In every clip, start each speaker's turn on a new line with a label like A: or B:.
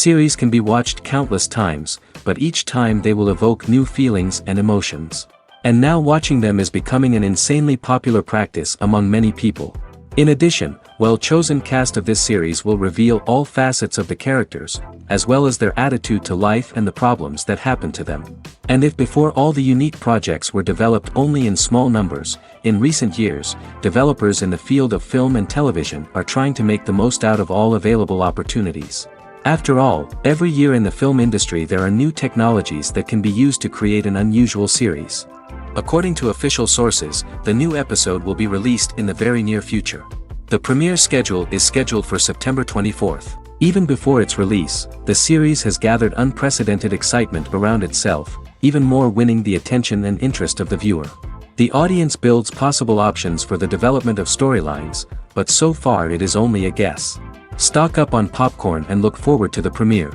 A: Series can be watched countless times, but each time they will evoke new feelings and emotions. And now watching them is becoming an insanely popular practice among many people. In addition, well-chosen cast of this series will reveal all facets of the characters, as well as their attitude to life and the problems that happen to them. And if before all the unique projects were developed only in small numbers, in recent years, developers in the field of film and television are trying to make the most out of all available opportunities. After all, every year in the film industry there are new technologies that can be used to create an unusual series. According to official sources, the new episode will be released in the very near future. The premiere schedule is scheduled for September 24th. Even before its release, the series has gathered unprecedented excitement around itself, even more winning the attention and interest of the viewer. The audience builds possible options for the development of storylines, but so far it is only a guess. Stock up on popcorn and look forward to the premiere.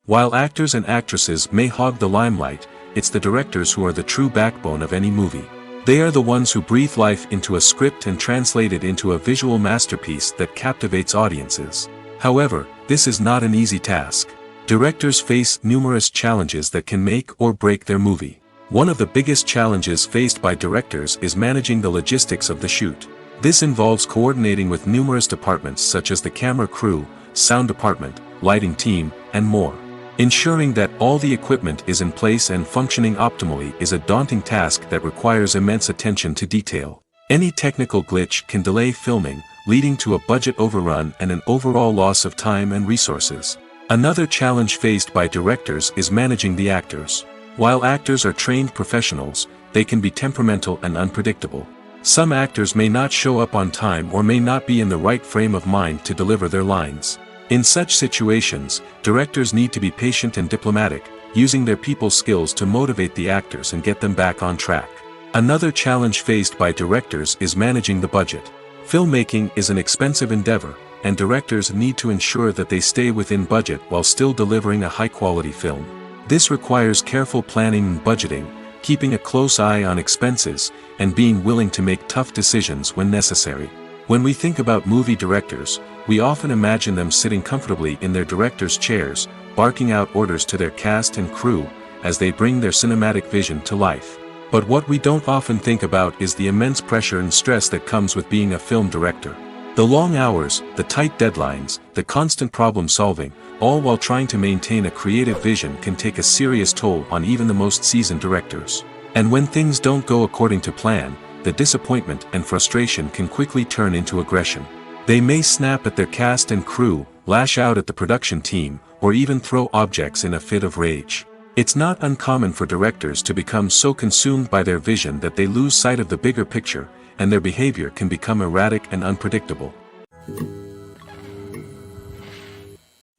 A: While actors and actresses may hog the limelight, it's the directors who are the true backbone of any movie. They are the ones who breathe life into a script and translate it into a visual masterpiece that captivates audiences. However, this is not an easy task. Directors face numerous challenges that can make or break their movie. One of the biggest challenges faced by directors is managing the logistics of the shoot. This involves coordinating with numerous departments such as the camera crew, sound department, lighting team, and more. Ensuring that all the equipment is in place and functioning optimally is a daunting task that requires immense attention to detail. Any technical glitch can delay filming, leading to a budget overrun and an overall loss of time and resources. Another challenge faced by directors is managing the actors. While actors are trained professionals, they can be temperamental and unpredictable. Some actors may not show up on time or may not be in the right frame of mind to deliver their lines. In such situations, directors need to be patient and diplomatic, using their people skills to motivate the actors and get them back on track. Another challenge faced by directors is managing the budget. Filmmaking is an expensive endeavor, and directors need to ensure that they stay within budget while still delivering a high-quality film. This requires careful planning and budgeting, keeping a close eye on expenses, and being willing to make tough decisions when necessary. When we think about movie directors, we often imagine them sitting comfortably in their director's chairs, barking out orders to their cast and crew, as they bring their cinematic vision to life. But what we don't often think about is the immense pressure and stress that comes with being a film director. The long hours, the tight deadlines, the constant problem solving, all while trying to maintain a creative vision can take a serious toll on even the most seasoned directors. And when things don't go according to plan, the disappointment and frustration can quickly turn into aggression. They may snap at their cast and crew, lash out at the production team, or even throw objects in a fit of rage. It's not uncommon for directors to become so consumed by their vision that they lose sight of the bigger picture, and their behavior can become erratic and unpredictable.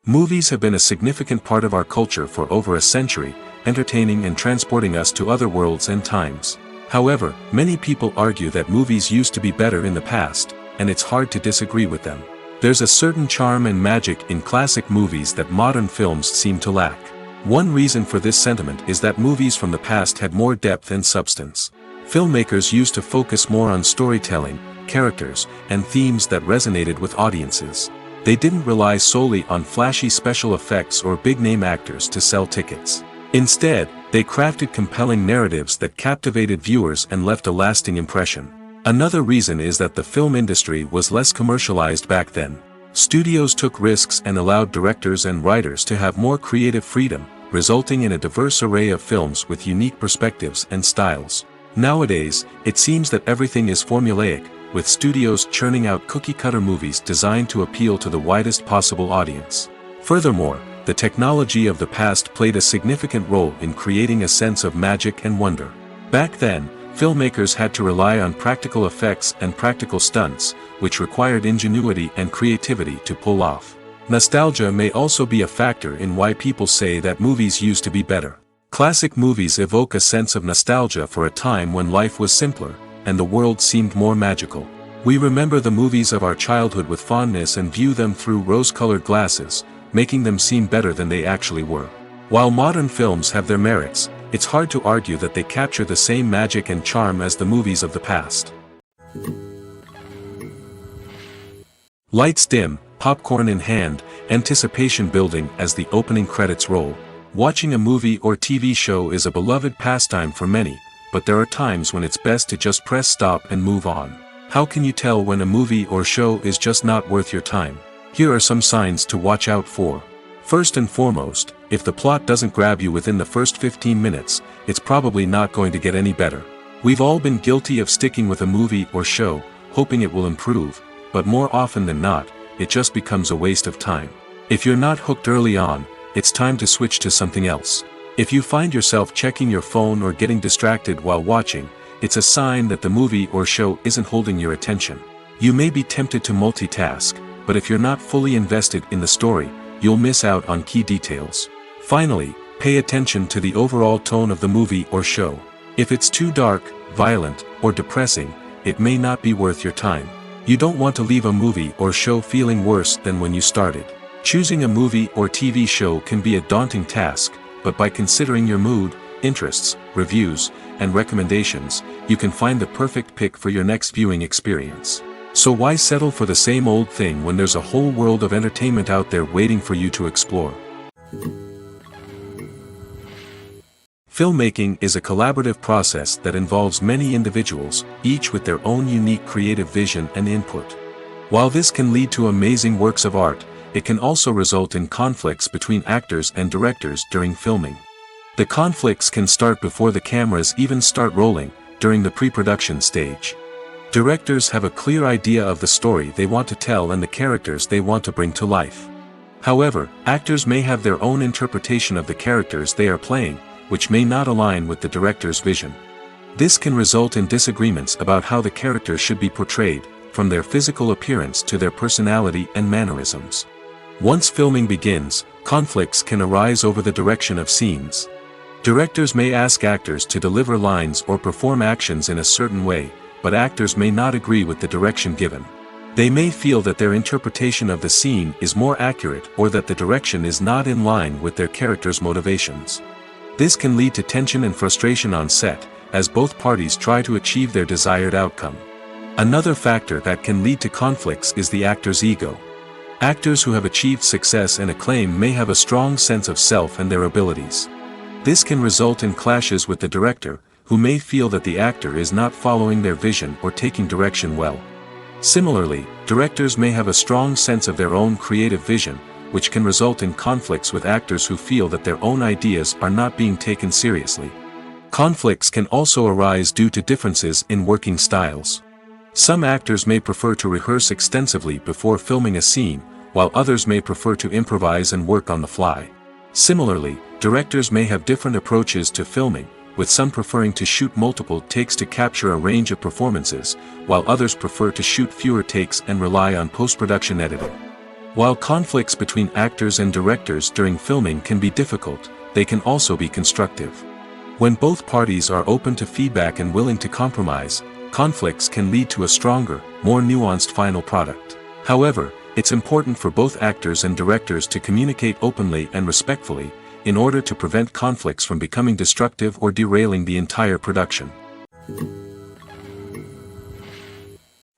A: Movies have been a significant part of our culture for over a century, entertaining and transporting us to other worlds and times. However, many people argue that movies used to be better in the past, and it's hard to disagree with them. There's a certain charm and magic in classic movies that modern films seem to lack. One reason for this sentiment is that movies from the past had more depth and substance. Filmmakers used to focus more on storytelling, characters, and themes that resonated with audiences. They didn't rely solely on flashy special effects or big-name actors to sell tickets. Instead, they crafted compelling narratives that captivated viewers and left a lasting impression. Another reason is that the film industry was less commercialized back then. Studios took risks and allowed directors and writers to have more creative freedom, resulting in a diverse array of films with unique perspectives and styles. Nowadays, it seems that everything is formulaic, with studios churning out cookie-cutter movies designed to appeal to the widest possible audience. Furthermore, the technology of the past played a significant role in creating a sense of magic and wonder. Back then, filmmakers had to rely on practical effects and practical stunts, which required ingenuity and creativity to pull off. Nostalgia may also be a factor in why people say that movies used to be better. Classic movies evoke a sense of nostalgia for a time when life was simpler, and the world seemed more magical. We remember the movies of our childhood with fondness and view them through rose-colored glasses, making them seem better than they actually were. While modern films have their merits, it's hard to argue that they capture the same magic and charm as the movies of the past. Lights dim, popcorn in hand, anticipation building as the opening credits roll. Watching a movie or TV show is a beloved pastime for many, but there are times when it's best to just press stop and move on. How can you tell when a movie or show is just not worth your time? Here are some signs to watch out for. First and foremost, if the plot doesn't grab you within the first 15 minutes, it's probably not going to get any better. We've all been guilty of sticking with a movie or show, hoping it will improve, but more often than not, it just becomes a waste of time. If you're not hooked early on, it's time to switch to something else. If you find yourself checking your phone or getting distracted while watching, it's a sign that the movie or show isn't holding your attention. You may be tempted to multitask, but if you're not fully invested in the story, you'll miss out on key details. Finally, pay attention to the overall tone of the movie or show. If it's too dark, violent, or depressing, it may not be worth your time. You don't want to leave a movie or show feeling worse than when you started. Choosing a movie or TV show can be a daunting task, but by considering your mood, interests, reviews, and recommendations, you can find the perfect pick for your next viewing experience. So why settle for the same old thing when there's a whole world of entertainment out there waiting for you to explore? Filmmaking is a collaborative process that involves many individuals, each with their own unique creative vision and input. While this can lead to amazing works of art, it can also result in conflicts between actors and directors during filming. The conflicts can start before the cameras even start rolling, during the pre-production stage. Directors have a clear idea of the story they want to tell and the characters they want to bring to life. However, actors may have their own interpretation of the characters they are playing, which may not align with the director's vision. This can result in disagreements about how the characters should be portrayed, from their physical appearance to their personality and mannerisms. Once filming begins, conflicts can arise over the direction of scenes. Directors may ask actors to deliver lines or perform actions in a certain way, but actors may not agree with the direction given. They may feel that their interpretation of the scene is more accurate or that the direction is not in line with their character's motivations. This can lead to tension and frustration on set, as both parties try to achieve their desired outcome. Another factor that can lead to conflicts is the actor's ego. Actors who have achieved success and acclaim may have a strong sense of self and their abilities. This can result in clashes with the director, who may feel that the actor is not following their vision or taking direction well. Similarly, directors may have a strong sense of their own creative vision, which can result in conflicts with actors who feel that their own ideas are not being taken seriously. Conflicts can also arise due to differences in working styles. Some actors may prefer to rehearse extensively before filming a scene, while others may prefer to improvise and work on the fly. Similarly, directors may have different approaches to filming, with some preferring to shoot multiple takes to capture a range of performances, while others prefer to shoot fewer takes and rely on post-production editing. While conflicts between actors and directors during filming can be difficult, they can also be constructive. When both parties are open to feedback and willing to compromise, conflicts can lead to a stronger, more nuanced final product. However, it's important for both actors and directors to communicate openly and respectfully, in order to prevent conflicts from becoming destructive or derailing the entire production.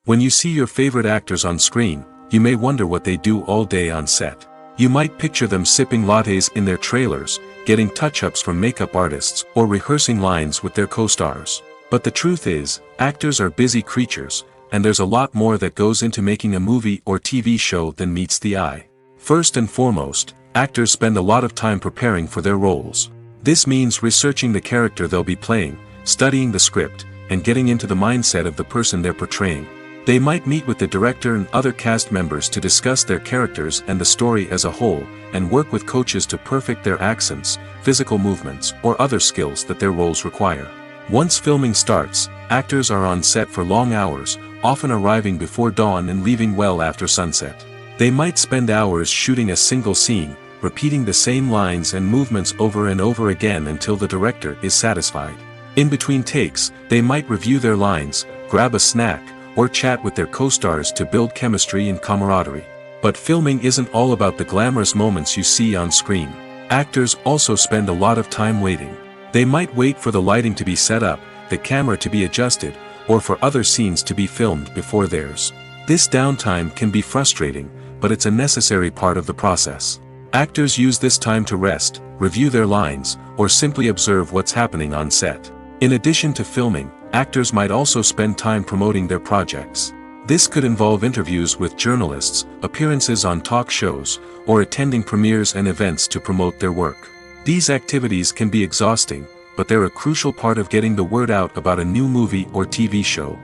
A: When you see your favorite actors on screen, you may wonder what they do all day on set. You might picture them sipping lattes in their trailers, getting touch-ups from makeup artists, or rehearsing lines with their co-stars. But the truth is, actors are busy creatures, and there's a lot more that goes into making a movie or TV show than meets the eye. First and foremost, actors spend a lot of time preparing for their roles. This means researching the character they'll be playing, studying the script, and getting into the mindset of the person they're portraying. They might meet with the director and other cast members to discuss their characters and the story as a whole, and work with coaches to perfect their accents, physical movements, or other skills that their roles require. Once filming starts, actors are on set for long hours, often arriving before dawn and leaving well after sunset. They might spend hours shooting a single scene, repeating the same lines and movements over and over again until the director is satisfied. In between takes, they might review their lines, grab a snack, or chat with their co-stars to build chemistry and camaraderie. But filming isn't all about the glamorous moments you see on screen. Actors also spend a lot of time waiting. They might wait for the lighting to be set up, the camera to be adjusted, or for other scenes to be filmed before theirs. This downtime can be frustrating, but it's a necessary part of the process. Actors use this time to rest, review their lines, or simply observe what's happening on set. In addition to filming, actors might also spend time promoting their projects. This could involve interviews with journalists, appearances on talk shows, or attending premieres and events to promote their work. These activities can be exhausting, but they're a crucial part of getting the word out about a new movie or TV show.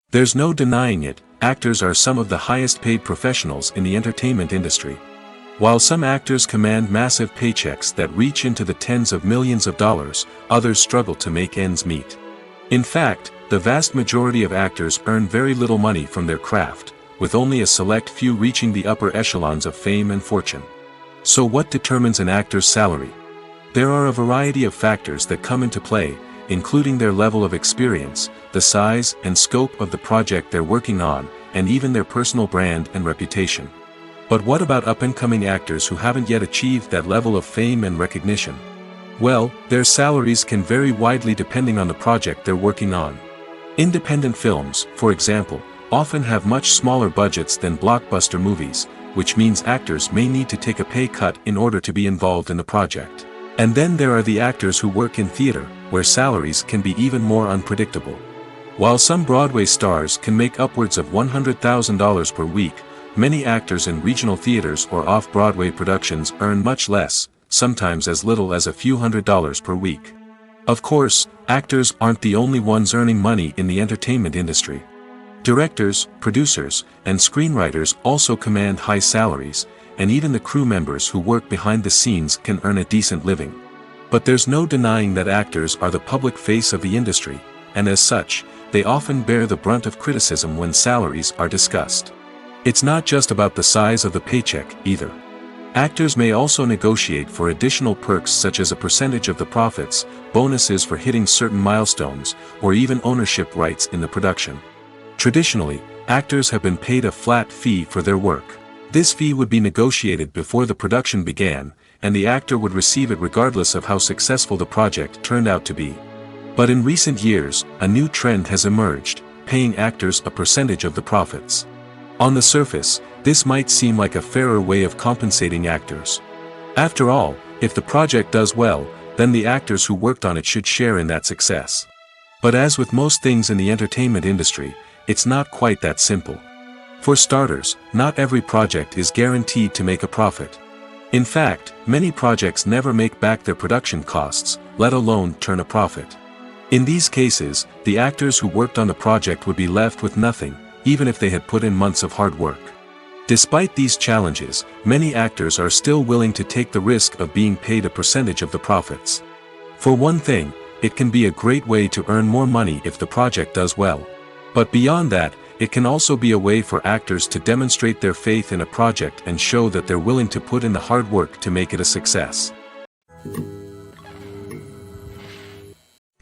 A: There's no denying it, actors are some of the highest paid professionals in the entertainment industry. While some actors command massive paychecks that reach into the tens of millions of dollars, others struggle to make ends meet. In fact, the vast majority of actors earn very little money from their craft, with only a select few reaching the upper echelons of fame and fortune. So what determines an actor's salary? There are a variety of factors that come into play, including their level of experience, the size and scope of the project they're working on, and even their personal brand and reputation. But what about up-and-coming actors who haven't yet achieved that level of fame and recognition? Well, their salaries can vary widely depending on the project they're working on. Independent films, for example, often have much smaller budgets than blockbuster movies, which means actors may need to take a pay cut in order to be involved in the project. And then there are the actors who work in theater, where salaries can be even more unpredictable. While some Broadway stars can make upwards of $100,000 per week, many actors in regional theaters or off-Broadway productions earn much less, sometimes as little as a few $100s per week. Of course, actors aren't the only ones earning money in the entertainment industry. Directors, producers, and screenwriters also command high salaries, and even the crew members who work behind the scenes can earn a decent living. But there's no denying that actors are the public face of the industry, and as such, they often bear the brunt of criticism when salaries are discussed. It's not just about the size of the paycheck, either. Actors may also negotiate for additional perks such as a percentage of the profits, bonuses for hitting certain milestones, or even ownership rights in the production. Traditionally, actors have been paid a flat fee for their work. This fee would be negotiated before the production began, and the actor would receive it regardless of how successful the project turned out to be. But in recent years, a new trend has emerged, paying actors a percentage of the profits. On the surface, this might seem like a fairer way of compensating actors. After all, if the project does well, then the actors who worked on it should share in that success. But as with most things in the entertainment industry, it's not quite that simple. For starters, not every project is guaranteed to make a profit. In fact, many projects never make back their production costs, let alone turn a profit. In these cases, the actors who worked on the project would be left with nothing, even if they had put in months of hard work. Despite these challenges, many actors are still willing to take the risk of being paid a percentage of the profits. For one thing, it can be a great way to earn more money if the project does well. But beyond that, it can also be a way for actors to demonstrate their faith in a project and show that they're willing to put in the hard work to make it a success.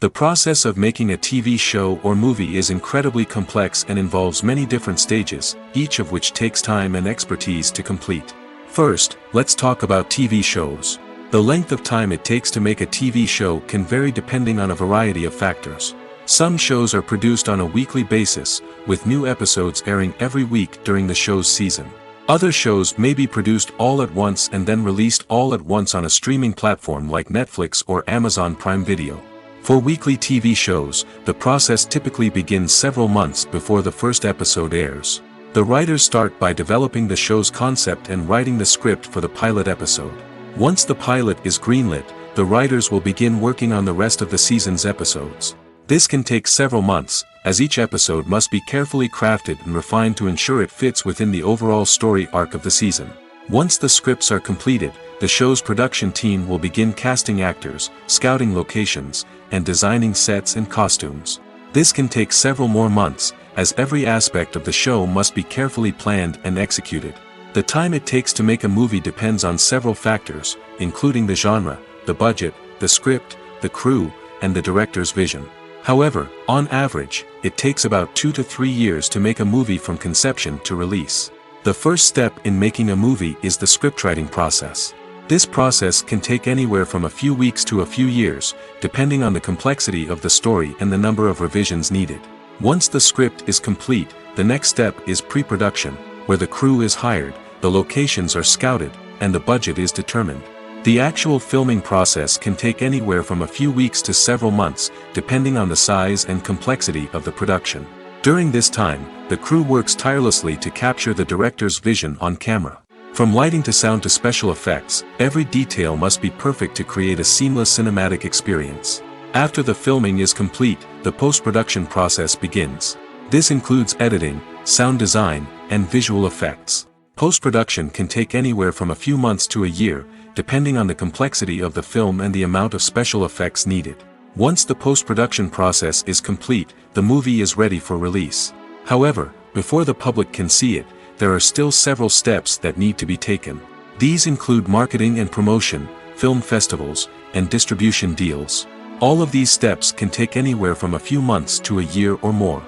A: The process of making a TV show or movie is incredibly complex and involves many different stages, each of which takes time and expertise to complete. First, let's talk about TV shows. The length of time it takes to make a TV show can vary depending on a variety of factors. Some shows are produced on a weekly basis, with new episodes airing every week during the show's season. Other shows may be produced all at once and then released all at once on a streaming platform like Netflix or Amazon Prime Video. For weekly TV shows, the process typically begins several months before the first episode airs. The writers start by developing the show's concept and writing the script for the pilot episode. Once the pilot is greenlit, the writers will begin working on the rest of the season's episodes. This can take several months, as each episode must be carefully crafted and refined to ensure it fits within the overall story arc of the season. Once the scripts are completed, the show's production team will begin casting actors, scouting locations, and designing sets and costumes. This can take several more months, as every aspect of the show must be carefully planned and executed. The time it takes to make a movie depends on several factors, including the genre, the budget, the script, the crew, and the director's vision. However, on average, it takes about 2 to 3 years to make a movie from conception to release. The first step in making a movie is the scriptwriting process. This process can take anywhere from a few weeks to a few years, depending on the complexity of the story and the number of revisions needed. Once the script is complete, the next step is pre-production, where the crew is hired, the locations are scouted, and the budget is determined. The actual filming process can take anywhere from a few weeks to several months, depending on the size and complexity of the production. During this time, the crew works tirelessly to capture the director's vision on camera. From lighting to sound to special effects, every detail must be perfect to create a seamless cinematic experience. After the filming is complete, the post-production process begins. This includes editing, sound design, and visual effects. Post-production can take anywhere from a few months to a year, depending on the complexity of the film and the amount of special effects needed. Once the post-production process is complete, the movie is ready for release. However, before the public can see it, there are still several steps that need to be taken. These include marketing and promotion, film festivals, and distribution deals. All of these steps can take anywhere from a few months to a year or more.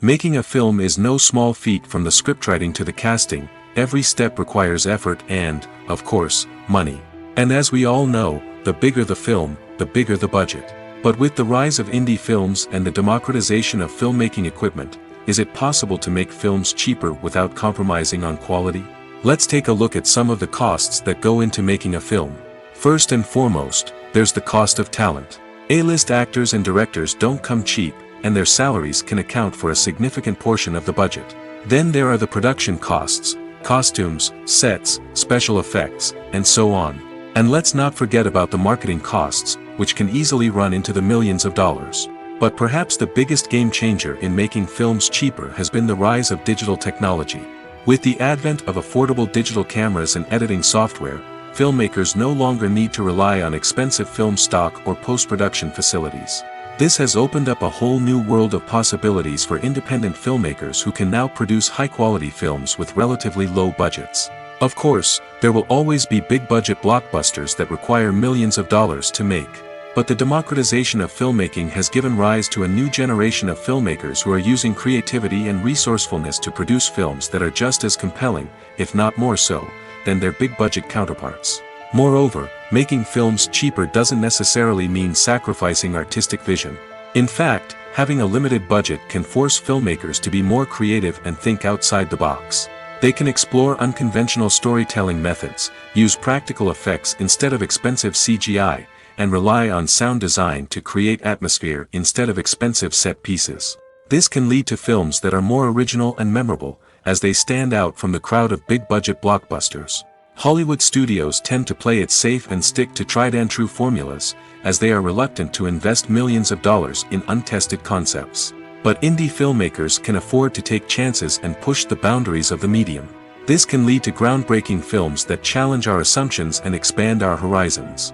A: Making a film is no small feat. From the scriptwriting to the casting, every step requires effort and, of course, money. And as we all know, the bigger the film, the bigger the budget. But with the rise of indie films and the democratization of filmmaking equipment, is it possible to make films cheaper without compromising on quality? Let's take a look at some of the costs that go into making a film. First and foremost, there's the cost of talent. A-list actors and directors don't come cheap, and their salaries can account for a significant portion of the budget. Then there are the production costs, costumes, sets, special effects, and so on. And let's not forget about the marketing costs, which can easily run into the millions of dollars. But perhaps the biggest game changer in making films cheaper has been the rise of digital technology. With the advent of affordable digital cameras and editing software, filmmakers no longer need to rely on expensive film stock or post-production facilities. This has opened up a whole new world of possibilities for independent filmmakers who can now produce high-quality films with relatively low budgets. Of course, there will always be big-budget blockbusters that require millions of dollars to make. But the democratization of filmmaking has given rise to a new generation of filmmakers who are using creativity and resourcefulness to produce films that are just as compelling, if not more so, than their big-budget counterparts. Moreover, making films cheaper doesn't necessarily mean sacrificing artistic vision. In fact, having a limited budget can force filmmakers to be more creative and think outside the box. They can explore unconventional storytelling methods, use practical effects instead of expensive CGI, and rely on sound design to create atmosphere instead of expensive set pieces. This can lead to films that are more original and memorable, as they stand out from the crowd of big-budget blockbusters. Hollywood studios tend to play it safe and stick to tried-and-true formulas, as they are reluctant to invest millions of dollars in untested concepts. But indie filmmakers can afford to take chances and push the boundaries of the medium. This can lead to groundbreaking films that challenge our assumptions and expand our horizons.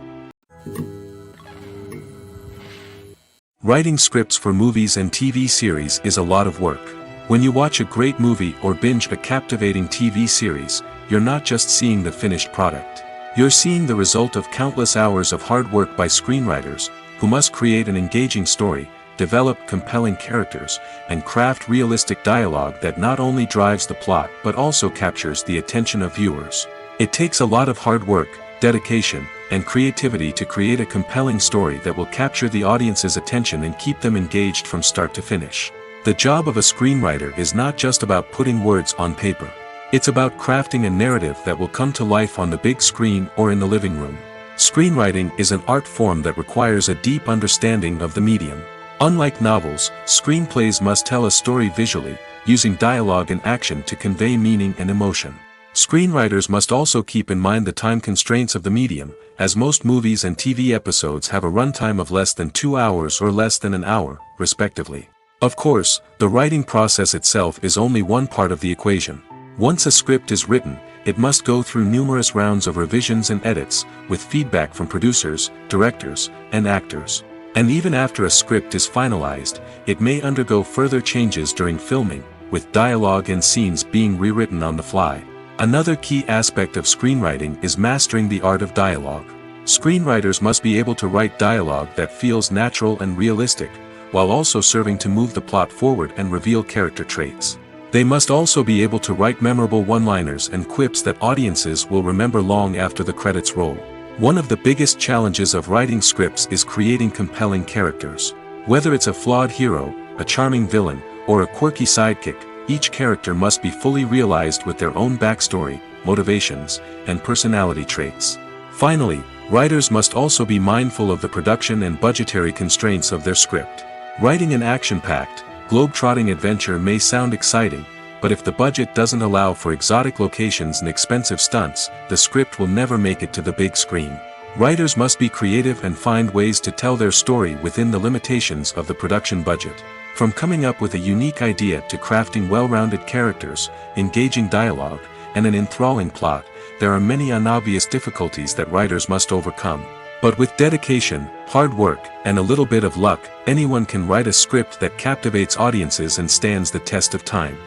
A: Writing scripts for movies and TV series is a lot of work. When you watch a great movie or binge a captivating TV series, you're not just seeing the finished product. You're seeing the result of countless hours of hard work by screenwriters, who must create an engaging story, develop compelling characters, and craft realistic dialogue that not only drives the plot but also captures the attention of viewers. It takes a lot of hard work, dedication, and creativity to create a compelling story that will capture the audience's attention and keep them engaged from start to finish. The job of a screenwriter is not just about putting words on paper. It's about crafting a narrative that will come to life on the big screen or in the living room. Screenwriting is an art form that requires a deep understanding of the medium. Unlike novels, screenplays must tell a story visually, using dialogue and action to convey meaning and emotion. Screenwriters must also keep in mind the time constraints of the medium, as most movies and TV episodes have a runtime of less than 2 hours or less than an hour, respectively. Of course, the writing process itself is only one part of the equation. Once a script is written, it must go through numerous rounds of revisions and edits, with feedback from producers, directors, and actors. And even after a script is finalized, it may undergo further changes during filming, with dialogue and scenes being rewritten on the fly. Another key aspect of screenwriting is mastering the art of dialogue. Screenwriters must be able to write dialogue that feels natural and realistic, while also serving to move the plot forward and reveal character traits. They must also be able to write memorable one-liners and quips that audiences will remember long after the credits roll. One of the biggest challenges of writing scripts is creating compelling characters. Whether it's a flawed hero, a charming villain, or a quirky sidekick, each character must be fully realized with their own backstory, motivations, and personality traits. Finally, writers must also be mindful of the production and budgetary constraints of their script. Writing an action-packed, globe-trotting adventure may sound exciting, but if the budget doesn't allow for exotic locations and expensive stunts, the script will never make it to the big screen. Writers must be creative and find ways to tell their story within the limitations of the production budget. From coming up with a unique idea to crafting well-rounded characters, engaging dialogue, and an enthralling plot, there are many unobvious difficulties that writers must overcome. But with dedication, hard work, and a little bit of luck, anyone can write a script that captivates audiences and stands the test of time.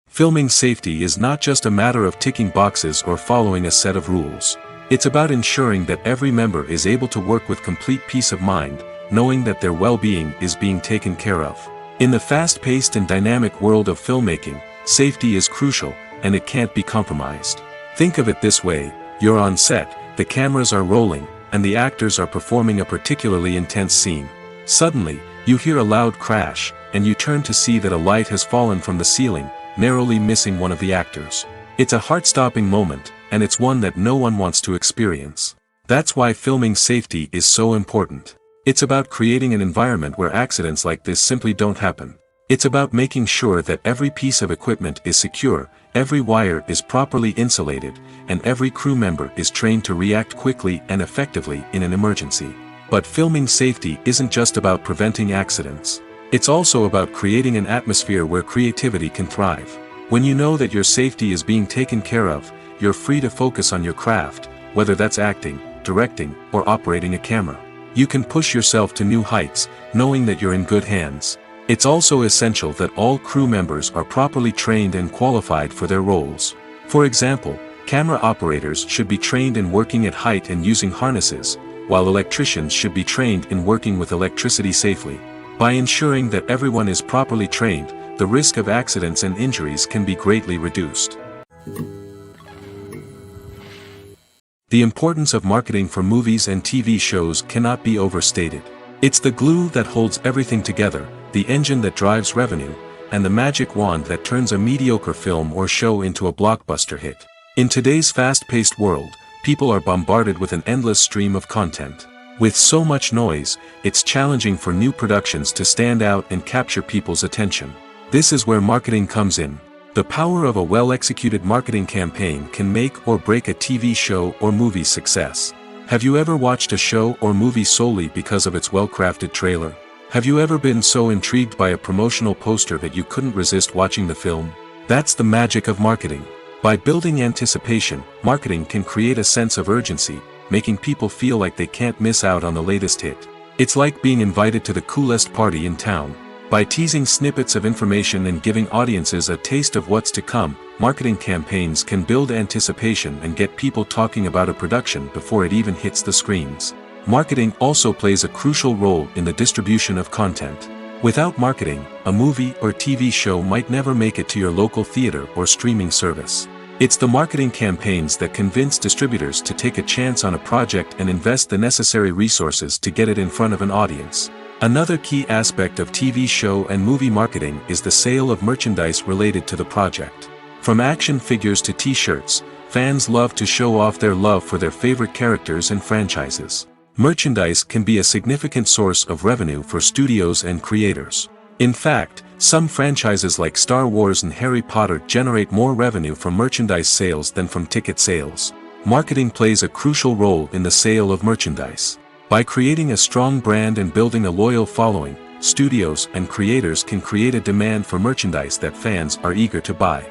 A: Filming safety is not just a matter of ticking boxes or following a set of rules. It's about ensuring that every member is able to work with complete peace of mind, knowing that their well-being is being taken care of. In the fast-paced and dynamic world of filmmaking, safety is crucial, and it can't be compromised. Think of it this way: you're on set, the cameras are rolling, and the actors are performing a particularly intense scene. Suddenly, you hear a loud crash, and you turn to see that a light has fallen from the ceiling, narrowly missing one of the actors. It's a heart-stopping moment, and it's one that no one wants to experience. That's why filming safety is so important. It's about creating an environment where accidents like this simply don't happen. It's about making sure that every piece of equipment is secure, every wire is properly insulated, and every crew member is trained to react quickly and effectively in an emergency. But filming safety isn't just about preventing accidents. It's also about creating an atmosphere where creativity can thrive. When you know that your safety is being taken care of, you're free to focus on your craft, whether that's acting, directing, or operating a camera. You can push yourself to new heights, knowing that you're in good hands. It's also essential that all crew members are properly trained and qualified for their roles. For example, camera operators should be trained in working at height and using harnesses, while electricians should be trained in working with electricity safely. By ensuring that everyone is properly trained, the risk of accidents and injuries can be greatly reduced. The importance of marketing for movies and TV shows cannot be overstated. It's the glue that holds everything together, the engine that drives revenue, and the magic wand that turns a mediocre film or show into a blockbuster hit. In today's fast-paced world, people are bombarded with an endless stream of content. With so much noise, it's challenging for new productions to stand out and capture people's attention. This is where marketing comes in. The power of a well-executed marketing campaign can make or break a TV show or movie's success. Have you ever watched a show or movie solely because of its well-crafted trailer? Have you ever been so intrigued by a promotional poster that you couldn't resist watching the film? That's the magic of marketing. By building anticipation, marketing can create a sense of urgency, making people feel like they can't miss out on the latest hit. It's like being invited to the coolest party in town. By teasing snippets of information and giving audiences a taste of what's to come, marketing campaigns can build anticipation and get people talking about a production before it even hits the screens. Marketing also plays a crucial role in the distribution of content. Without marketing, a movie or TV show might never make it to your local theater or streaming service. It's the marketing campaigns that convince distributors to take a chance on a project and invest the necessary resources to get it in front of an audience. Another key aspect of TV show and movie marketing is the sale of merchandise related to the project. From action figures to t-shirts, fans love to show off their love for their favorite characters and franchises. Merchandise can be a significant source of revenue for studios and creators. In fact, some franchises like Star Wars and Harry Potter generate more revenue from merchandise sales than from ticket sales. Marketing plays a crucial role in the sale of merchandise. By creating a strong brand and building a loyal following, studios and creators can create a demand for merchandise that fans are eager to buy.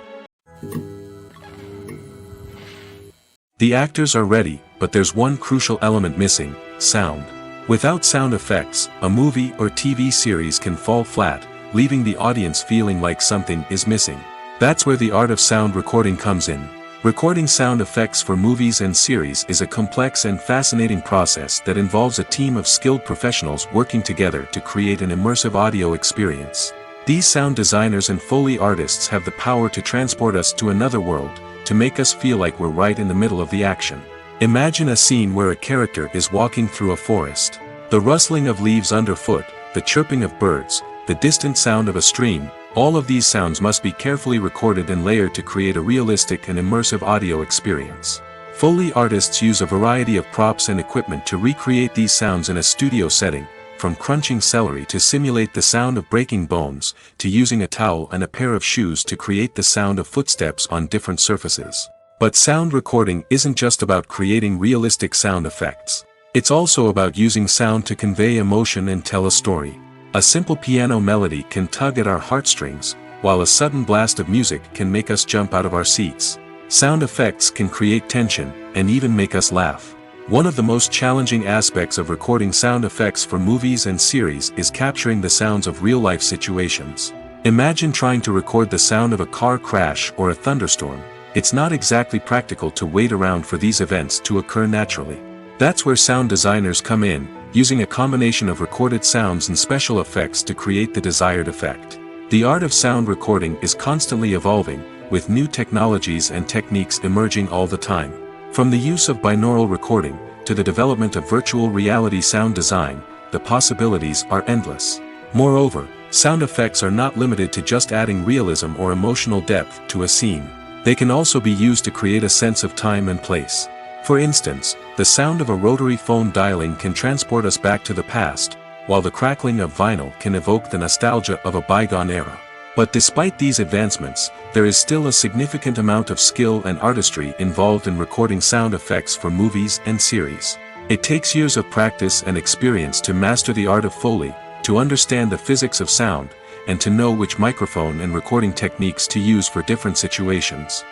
A: The actors are ready, but there's one crucial element missing: sound. Without sound effects, a movie or TV series can fall flat, leaving the audience feeling like something is missing. That's where the art of sound recording comes in. Recording sound effects for movies and series is a complex and fascinating process that involves a team of skilled professionals working together to create an immersive audio experience. These sound designers and Foley artists have the power to transport us to another world, to make us feel like we're right in the middle of the action. Imagine a scene where a character is walking through a forest. The rustling of leaves underfoot, the chirping of birds, the distant sound of a stream, all of these sounds must be carefully recorded and layered to create a realistic and immersive audio experience. Foley artists use a variety of props and equipment to recreate these sounds in a studio setting, from crunching celery to simulate the sound of breaking bones, to using a towel and a pair of shoes to create the sound of footsteps on different surfaces. But sound recording isn't just about creating realistic sound effects. It's also about using sound to convey emotion and tell a story. A simple piano melody can tug at our heartstrings, while a sudden blast of music can make us jump out of our seats. Sound effects can create tension, and even make us laugh. One of the most challenging aspects of recording sound effects for movies and series is capturing the sounds of real-life situations. Imagine trying to record the sound of a car crash or a thunderstorm. It's not exactly practical to wait around for these events to occur naturally. That's where sound designers come in, using a combination of recorded sounds and special effects to create the desired effect. The art of sound recording is constantly evolving, with new technologies and techniques emerging all the time. From the use of binaural recording, to the development of virtual reality sound design, the possibilities are endless. Moreover, sound effects are not limited to just adding realism or emotional depth to a scene. They can also be used to create a sense of time and place. For instance, the sound of a rotary phone dialing can transport us back to the past, while the crackling of vinyl can evoke the nostalgia of a bygone era. But despite these advancements, there is still a significant amount of skill and artistry involved in recording sound effects for movies and series. It takes years of practice and experience to master the art of Foley, to understand the physics of sound, and to know which microphone and recording techniques to use for different situations.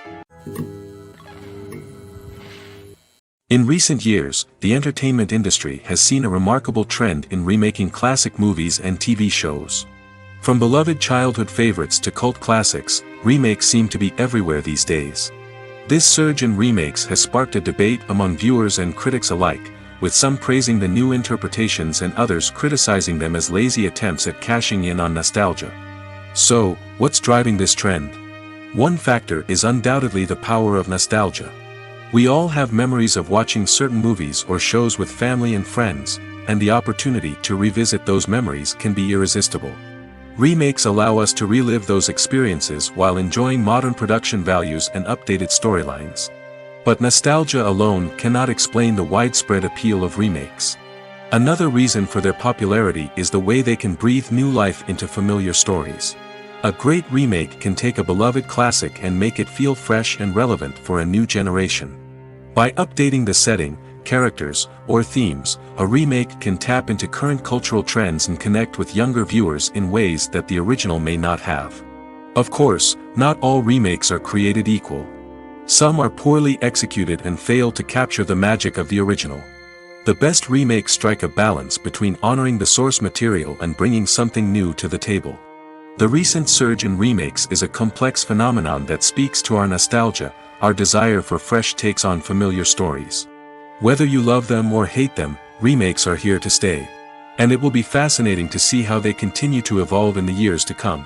A: In recent years, the entertainment industry has seen a remarkable trend in remaking classic movies and TV shows. From beloved childhood favorites to cult classics, remakes seem to be everywhere these days. This surge in remakes has sparked a debate among viewers and critics alike, with some praising the new interpretations and others criticizing them as lazy attempts at cashing in on nostalgia. So, what's driving this trend? One factor is undoubtedly the power of nostalgia. We all have memories of watching certain movies or shows with family and friends, and the opportunity to revisit those memories can be irresistible. Remakes allow us to relive those experiences while enjoying modern production values and updated storylines. But nostalgia alone cannot explain the widespread appeal of remakes. Another reason for their popularity is the way they can breathe new life into familiar stories. A great remake can take a beloved classic and make it feel fresh and relevant for a new generation. By updating the setting, characters, or themes, a remake can tap into current cultural trends and connect with younger viewers in ways that the original may not have. Of course, not all remakes are created equal. Some are poorly executed and fail to capture the magic of the original. The best remakes strike a balance between honoring the source material and bringing something new to the table. The recent surge in remakes is a complex phenomenon that speaks to our nostalgia, our desire for fresh takes on familiar stories. Whether you love them or hate them, remakes are here to stay. And it will be fascinating to see how they continue to evolve in the years to come.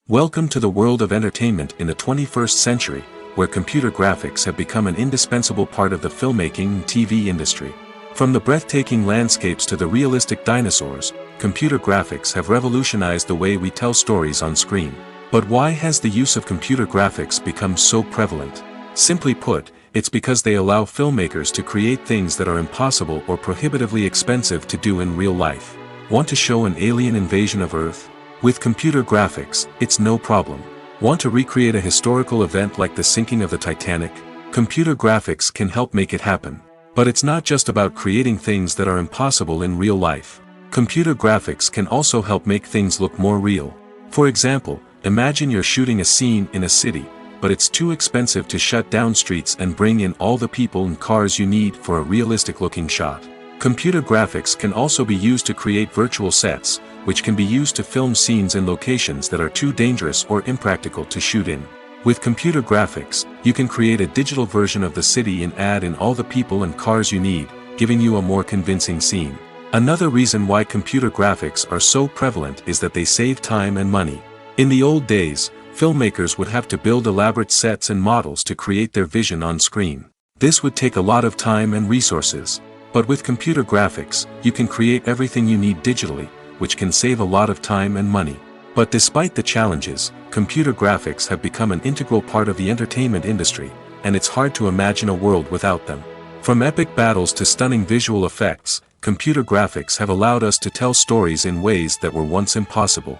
A: Welcome to the world of entertainment in the 21st century, where computer graphics have become an indispensable part of the filmmaking and TV industry. From the breathtaking landscapes to the realistic dinosaurs, computer graphics have revolutionized the way we tell stories on screen. But why has the use of computer graphics become so prevalent? Simply put, it's because they allow filmmakers to create things that are impossible or prohibitively expensive to do in real life. Want to show an alien invasion of Earth? With computer graphics, it's no problem. Want to recreate a historical event like the sinking of the Titanic? Computer graphics can help make it happen. But it's not just about creating things that are impossible in real life. Computer graphics can also help make things look more real. For example, imagine you're shooting a scene in a city, but it's too expensive to shut down streets and bring in all the people and cars you need for a realistic-looking shot. Computer graphics can also be used to create virtual sets, which can be used to film scenes in locations that are too dangerous or impractical to shoot in. With computer graphics, you can create a digital version of the city and add in all the people and cars you need, giving you a more convincing scene. Another reason why computer graphics are so prevalent is that they save time and money. In the old days, Filmmakers would have to build elaborate sets and models to create their vision on screen. This would take a lot of time and resources. But with computer graphics, you can create everything you need digitally, which can save a lot of time and money. But despite the challenges, computer graphics have become an integral part of the entertainment industry, and it's hard to imagine a world without them. From epic battles to stunning visual effects, computer graphics have allowed us to tell stories in ways that were once impossible.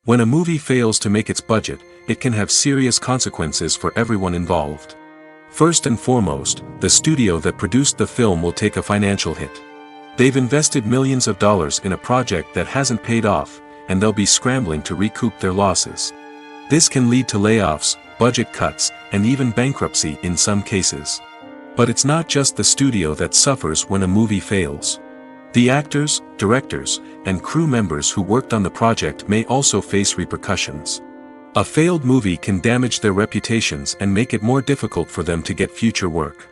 A: When a movie fails to make its budget, it can have serious consequences for everyone involved. First and foremost, the studio that produced the film will take a financial hit. They've invested millions of dollars in a project that hasn't paid off, and they'll be scrambling to recoup their losses. This can lead to layoffs, budget cuts, and even bankruptcy in some cases. But it's not just the studio that suffers when a movie fails. The actors, directors, and crew members who worked on the project may also face repercussions. A failed movie can damage their reputations and make it more difficult for them to get future work.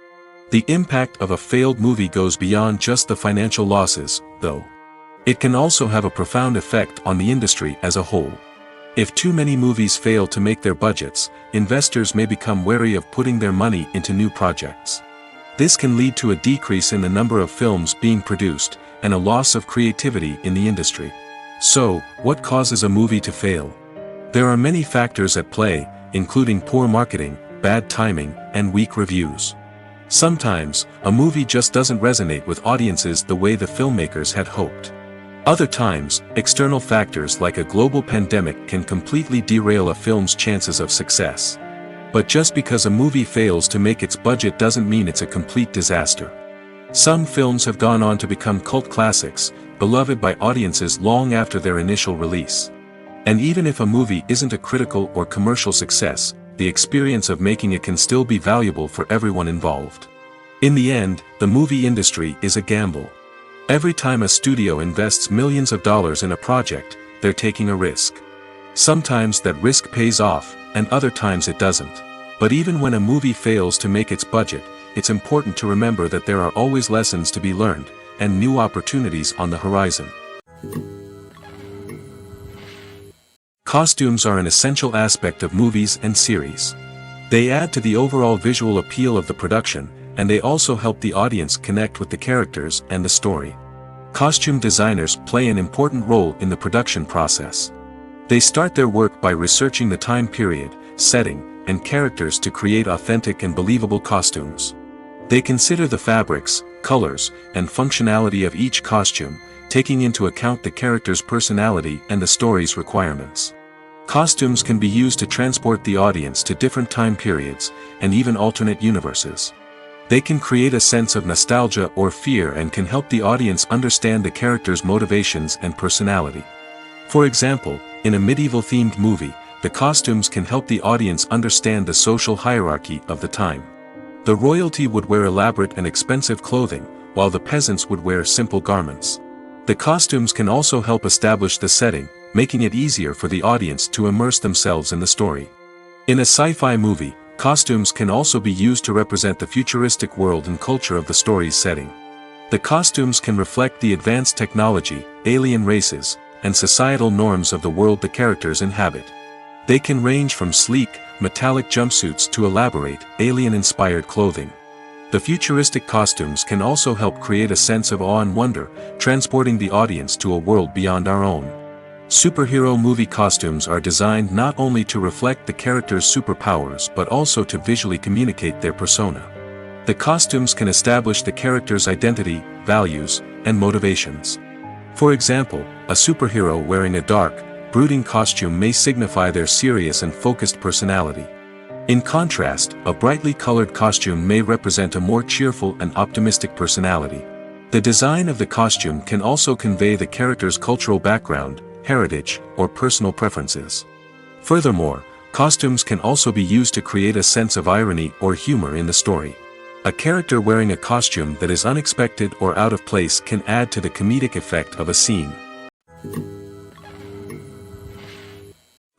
A: The impact of a failed movie goes beyond just the financial losses, though. It can also have a profound effect on the industry as a whole. If too many movies fail to make their budgets, investors may become wary of putting their money into new projects. This can lead to a decrease in the number of films being produced, and a loss of creativity in the industry. So, what causes a movie to fail? There are many factors at play, including poor marketing, bad timing, and weak reviews. Sometimes, a movie just doesn't resonate with audiences the way the filmmakers had hoped. Other times, external factors like a global pandemic can completely derail a film's chances of success. But just because a movie fails to make its budget doesn't mean it's a complete disaster. Some films have gone on to become cult classics, beloved by audiences long after their initial release. And even if a movie isn't a critical or commercial success, the experience of making it can still be valuable for everyone involved. In the end, the movie industry is a gamble. Every time a studio invests millions of dollars in a project, they're taking a risk. Sometimes that risk pays off, and other times it doesn't. But even when a movie fails to make its budget, it's important to remember that there are always lessons to be learned, and new opportunities on the horizon. Costumes are an essential aspect of movies and series. They add to the overall visual appeal of the production, and they also help the audience connect with the characters and the story. Costume designers play an important role in the production process. They start their work by researching the time period, setting, and characters to create authentic and believable costumes. They consider the fabrics, colors, and functionality of each costume, taking into account the character's personality and the story's requirements. Costumes can be used to transport the audience to different time periods, and even alternate universes. They can create a sense of nostalgia or fear and can help the audience understand the character's motivations and personality. For example, in a medieval-themed movie, the costumes can help the audience understand the social hierarchy of the time. The royalty would wear elaborate and expensive clothing, while the peasants would wear simple garments. The costumes can also help establish the setting, making it easier for the audience to immerse themselves in the story. In a sci-fi movie, costumes can also be used to represent the futuristic world and culture of the story's setting. The costumes can reflect the advanced technology, alien races, and societal norms of the world the characters inhabit. They can range from sleek, metallic jumpsuits to elaborate, alien-inspired clothing. The futuristic costumes can also help create a sense of awe and wonder, transporting the audience to a world beyond our own. Superhero movie costumes are designed not only to reflect the character's superpowers but also to visually communicate their persona. The costumes can establish the character's identity, values, and motivations. For example, a superhero wearing a dark, brooding costume may signify their serious and focused personality. In contrast, a brightly colored costume may represent a more cheerful and optimistic personality. The design of the costume can also convey the character's cultural background, heritage, or personal preferences. Furthermore, costumes can also be used to create a sense of irony or humor in the story. A character wearing a costume that is unexpected or out of place can add to the comedic effect of a scene.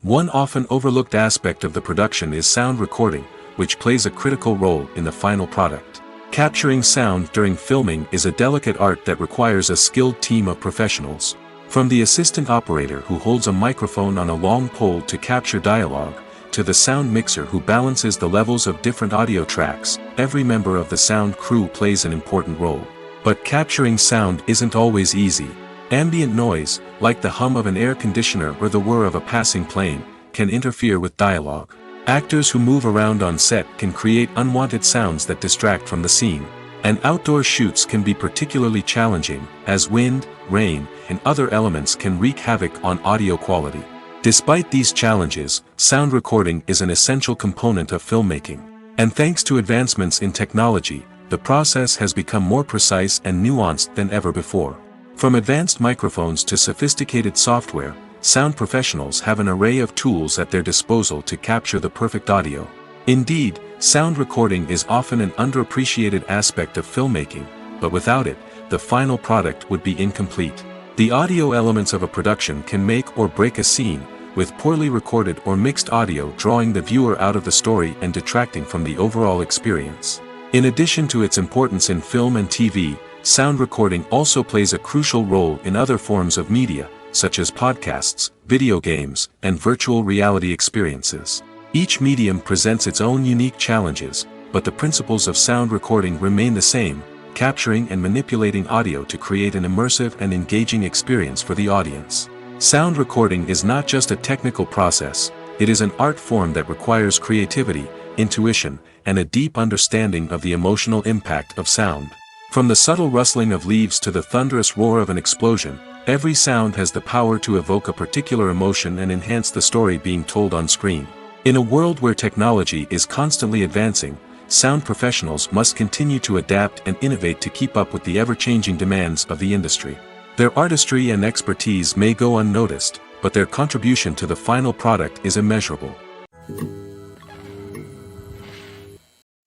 A: One often overlooked aspect of the production is sound recording, which plays a critical role in the final product. Capturing sound during filming is a delicate art that requires a skilled team of professionals. From the assistant operator who holds a microphone on a long pole to capture dialogue, to the sound mixer who balances the levels of different audio tracks, every member of the sound crew plays an important role. But capturing sound isn't always easy. Ambient noise, like the hum of an air conditioner or the whir of a passing plane, can interfere with dialogue. Actors who move around on set can create unwanted sounds that distract from the scene. And outdoor shoots can be particularly challenging, as wind, rain, and other elements can wreak havoc on audio quality. Despite these challenges, sound recording is an essential component of filmmaking. And thanks to advancements in technology, the process has become more precise and nuanced than ever before. From advanced microphones to sophisticated software, sound professionals have an array of tools at their disposal to capture the perfect audio. Indeed, sound recording is often an underappreciated aspect of filmmaking, but without it, the final product would be incomplete. The audio elements of a production can make or break a scene, with poorly recorded or mixed audio drawing the viewer out of the story and detracting from the overall experience. In addition to its importance in film and TV, sound recording also plays a crucial role in other forms of media, such as podcasts, video games, and virtual reality experiences. Each medium presents its own unique challenges, but the principles of sound recording remain the same, capturing and manipulating audio to create an immersive and engaging experience for the audience. Sound recording is not just a technical process, it is an art form that requires creativity, intuition, and a deep understanding of the emotional impact of sound. From the subtle rustling of leaves to the thunderous roar of an explosion, every sound has the power to evoke a particular emotion and enhance the story being told on screen. In a world where technology is constantly advancing, sound professionals must continue to adapt and innovate to keep up with the ever-changing demands of the industry. Their artistry and expertise may go unnoticed, but their contribution to the final product is immeasurable.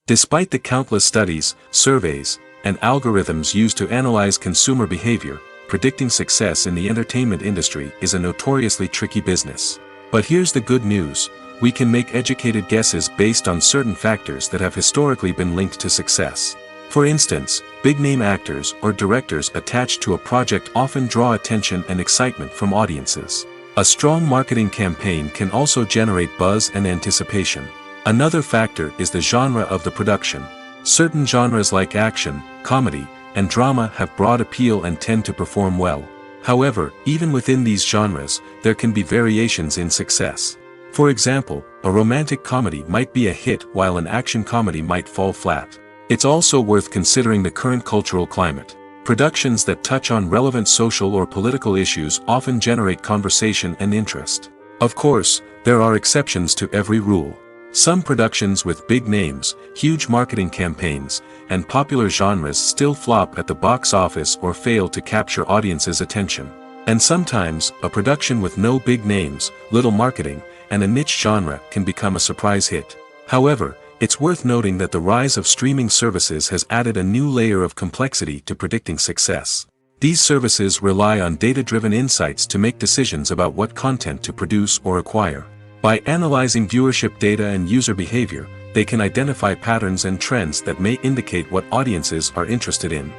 A: Despite the countless studies, surveys, and algorithms used to analyze consumer behavior, predicting success in the entertainment industry is a notoriously tricky business. But here's the good news. We can make educated guesses based on certain factors that have historically been linked to success. For instance, big-name actors or directors attached to a project often draw attention and excitement from audiences. A strong marketing campaign can also generate buzz and anticipation. Another factor is the genre of the production. Certain genres like action, comedy, and drama have broad appeal and tend to perform well. However, even within these genres, there can be variations in success. For example, a romantic comedy might be a hit while an action comedy might fall flat. It's also worth considering the current cultural climate. Productions that touch on relevant social or political issues often generate conversation and interest. Of course, there are exceptions to every rule. Some productions with big names, huge marketing campaigns, and popular genres still flop at the box office or fail to capture audiences' attention. And sometimes, a production with no big names, little marketing, and a niche genre can become a surprise hit. However, it's worth noting that the rise of streaming services has added a new layer of complexity to predicting success. These services rely on data-driven insights to make decisions about what content to produce or acquire. By analyzing viewership data and user behavior, they can identify patterns and trends that may indicate what audiences are interested in.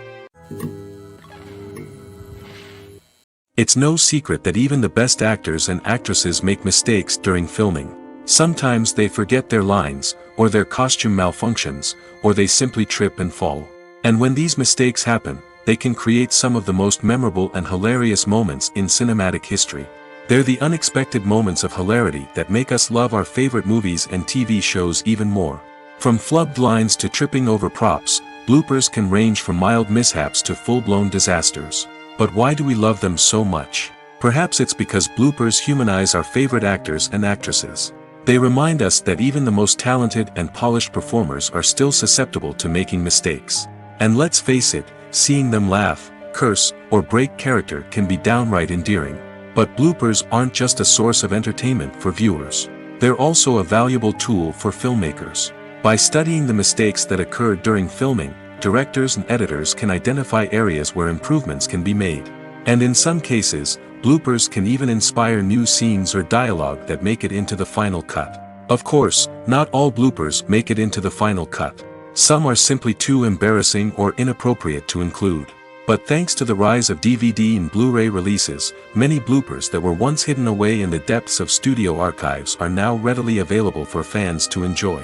A: It's no secret that even the best actors and actresses make mistakes during filming. Sometimes they forget their lines, or their costume malfunctions, or they simply trip and fall. And when these mistakes happen, they can create some of the most memorable and hilarious moments in cinematic history. They're the unexpected moments of hilarity that make us love our favorite movies and TV shows even more. From flubbed lines to tripping over props, bloopers can range from mild mishaps to full-blown disasters. But why do we love them so much? Perhaps it's because bloopers humanize our favorite actors and actresses. They remind us that even the most talented and polished performers are still susceptible to making mistakes. And let's face it, seeing them laugh, curse, or break character can be downright endearing. But bloopers aren't just a source of entertainment for viewers. They're also a valuable tool for filmmakers. By studying the mistakes that occurred during filming, directors and editors can identify areas where improvements can be made. And in some cases, bloopers can even inspire new scenes or dialogue that make it into the final cut. Of course, not all bloopers make it into the final cut. Some are simply too embarrassing or inappropriate to include. But thanks to the rise of DVD and Blu-ray releases, many bloopers that were once hidden away in the depths of studio archives are now readily available for fans to enjoy.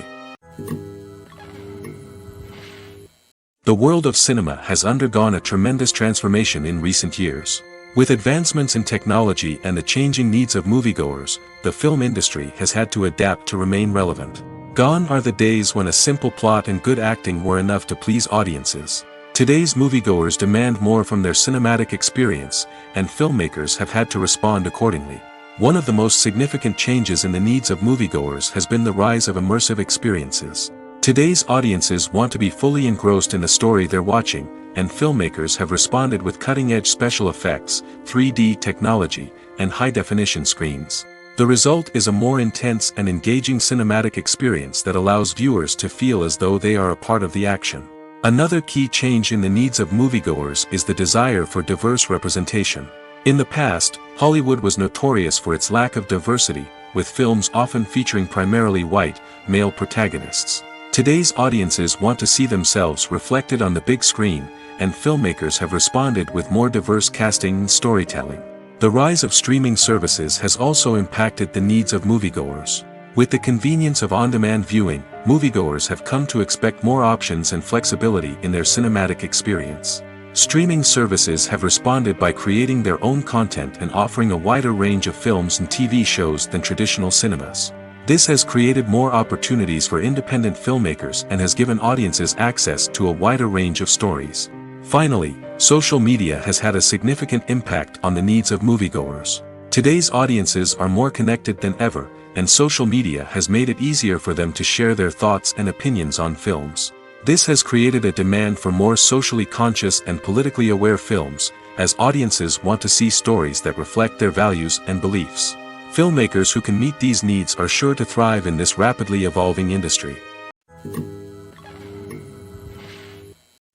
A: The world of cinema has undergone a tremendous transformation in recent years. With advancements in technology and the changing needs of moviegoers, the film industry has had to adapt to remain relevant. Gone are the days when a simple plot and good acting were enough to please audiences. Today's moviegoers demand more from their cinematic experience, and filmmakers have had to respond accordingly. One of the most significant changes in the needs of moviegoers has been the rise of immersive experiences. Today's audiences want to be fully engrossed in the story they're watching, and filmmakers have responded with cutting-edge special effects, 3D technology, and high-definition screens. The result is a more intense and engaging cinematic experience that allows viewers to feel as though they are a part of the action. Another key change in the needs of moviegoers is the desire for diverse representation. In the past, Hollywood was notorious for its lack of diversity, with films often featuring primarily white, male protagonists. Today's audiences want to see themselves reflected on the big screen, and filmmakers have responded with more diverse casting and storytelling. The rise of streaming services has also impacted the needs of moviegoers. With the convenience of on-demand viewing, moviegoers have come to expect more options and flexibility in their cinematic experience. Streaming services have responded by creating their own content and offering a wider range of films and TV shows than traditional cinemas. This has created more opportunities for independent filmmakers and has given audiences access to a wider range of stories. Finally, social media has had a significant impact on the needs of moviegoers. Today's audiences are more connected than ever, and social media has made it easier for them to share their thoughts and opinions on films. This has created a demand for more socially conscious and politically aware films, as audiences want to see stories that reflect their values and beliefs. Filmmakers who can meet these needs are sure to thrive in this rapidly evolving industry.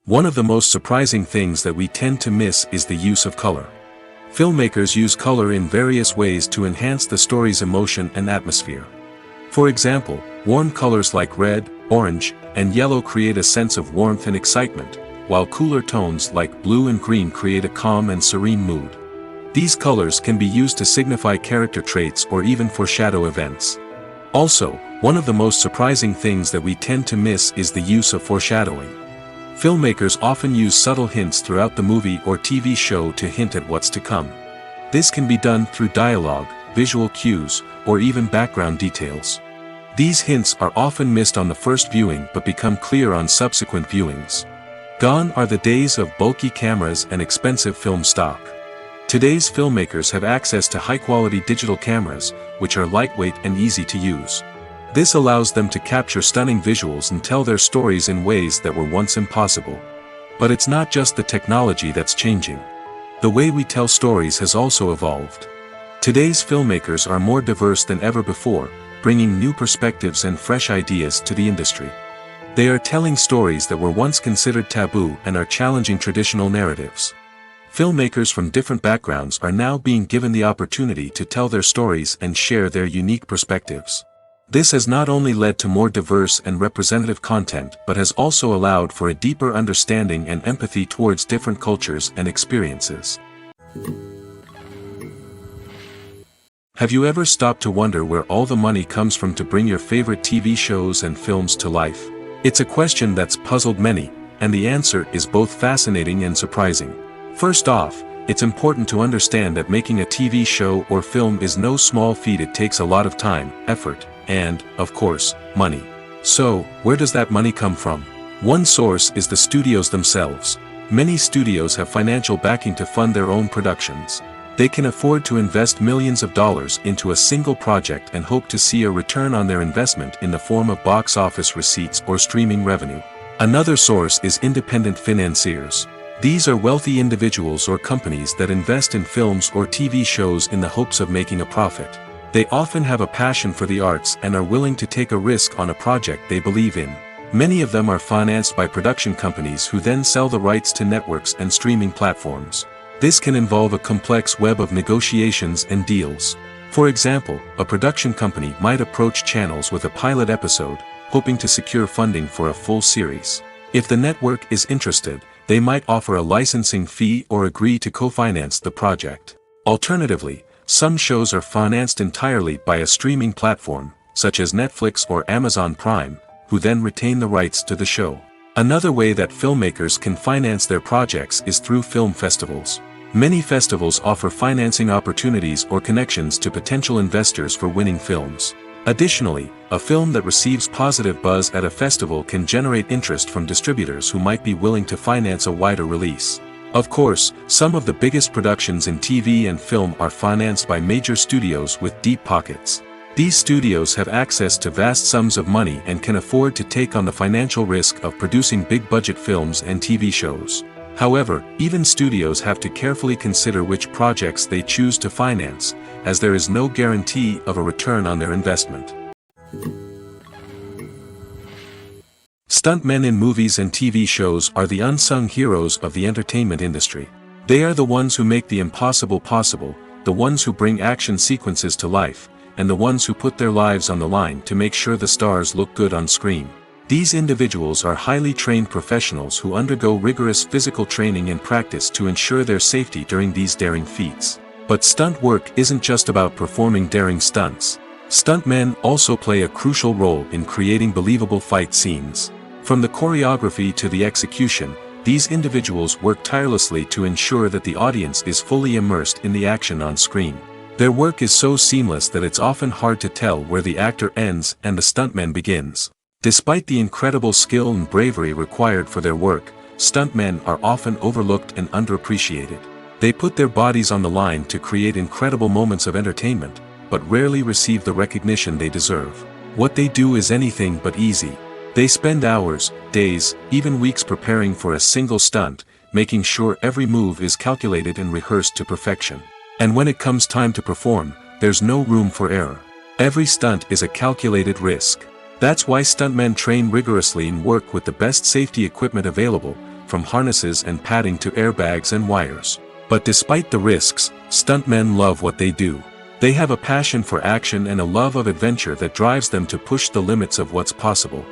A: One of the most surprising things that we tend to miss is the use of color. Filmmakers use color in various ways to enhance the story's emotion and atmosphere. For example, warm colors like red, orange, and yellow create a sense of warmth and excitement, while cooler tones like blue and green create a calm and serene mood. These colors can be used to signify character traits or even foreshadow events. Also, one of the most surprising things that we tend to miss is the use of foreshadowing. Filmmakers often use subtle hints throughout the movie or TV show to hint at what's to come. This can be done through dialogue, visual cues, or even background details. These hints are often missed on the first viewing but become clear on subsequent viewings. Gone are the days of bulky cameras and expensive film stock. Today's filmmakers have access to high-quality digital cameras, which are lightweight and easy to use. This allows them to capture stunning visuals and tell their stories in ways that were once impossible. But it's not just the technology that's changing. The way we tell stories has also evolved. Today's filmmakers are more diverse than ever before, bringing new perspectives and fresh ideas to the industry. They are telling stories that were once considered taboo and are challenging traditional narratives. Filmmakers from different backgrounds are now being given the opportunity to tell their stories and share their unique perspectives. This has not only led to more diverse and representative content but has also allowed for a deeper understanding and empathy towards different cultures and experiences. Have you ever stopped to wonder where all the money comes from to bring your favorite TV shows and films to life? It's a question that's puzzled many, and the answer is both fascinating and surprising. First off, it's important to understand that making a TV show or film is no small feat. It takes a lot of time, effort, and, of course, money. So, where does that money come from? One source is the studios themselves. Many studios have financial backing to fund their own productions. They can afford to invest millions of dollars into a single project and hope to see a return on their investment in the form of box office receipts or streaming revenue. Another source is independent financiers. These are wealthy individuals or companies that invest in films or TV shows in the hopes of making a profit. They often have a passion for the arts and are willing to take a risk on a project they believe in. Many of them are financed by production companies who then sell the rights to networks and streaming platforms. This can involve a complex web of negotiations and deals. For example, a production company might approach channels with a pilot episode, hoping to secure funding for a full series. If the network is interested, they might offer a licensing fee or agree to co-finance the project. Alternatively, some shows are financed entirely by a streaming platform, such as Netflix or Amazon Prime, who then retain the rights to the show. Another way that filmmakers can finance their projects is through film festivals. Many festivals offer financing opportunities or connections to potential investors for winning films. Additionally, a film that receives positive buzz at a festival can generate interest from distributors who might be willing to finance a wider release. Of course, some of the biggest productions in TV and film are financed by major studios with deep pockets. These studios have access to vast sums of money and can afford to take on the financial risk of producing big-budget films and TV shows. However, even studios have to carefully consider which projects they choose to finance, as there is no guarantee of a return on their investment. Stuntmen in movies and TV shows are the unsung heroes of the entertainment industry. They are the ones who make the impossible possible, the ones who bring action sequences to life, and the ones who put their lives on the line to make sure the stars look good on screen. These individuals are highly trained professionals who undergo rigorous physical training and practice to ensure their safety during these daring feats. But stunt work isn't just about performing daring stunts. Stuntmen also play a crucial role in creating believable fight scenes. From the choreography to the execution, these individuals work tirelessly to ensure that the audience is fully immersed in the action on screen. Their work is so seamless that it's often hard to tell where the actor ends and the stuntman begins. Despite the incredible skill and bravery required for their work, stuntmen are often overlooked and underappreciated. They put their bodies on the line to create incredible moments of entertainment, but rarely receive the recognition they deserve. What they do is anything but easy. They spend hours, days, even weeks preparing for a single stunt, making sure every move is calculated and rehearsed to perfection. And when it comes time to perform, there's no room for error. Every stunt is a calculated risk. That's why stuntmen train rigorously and work with the best safety equipment available, from harnesses and padding to airbags and wires. But despite the risks, stuntmen love what they do. They have a passion for action and a love of adventure that drives them to push the limits of what's possible.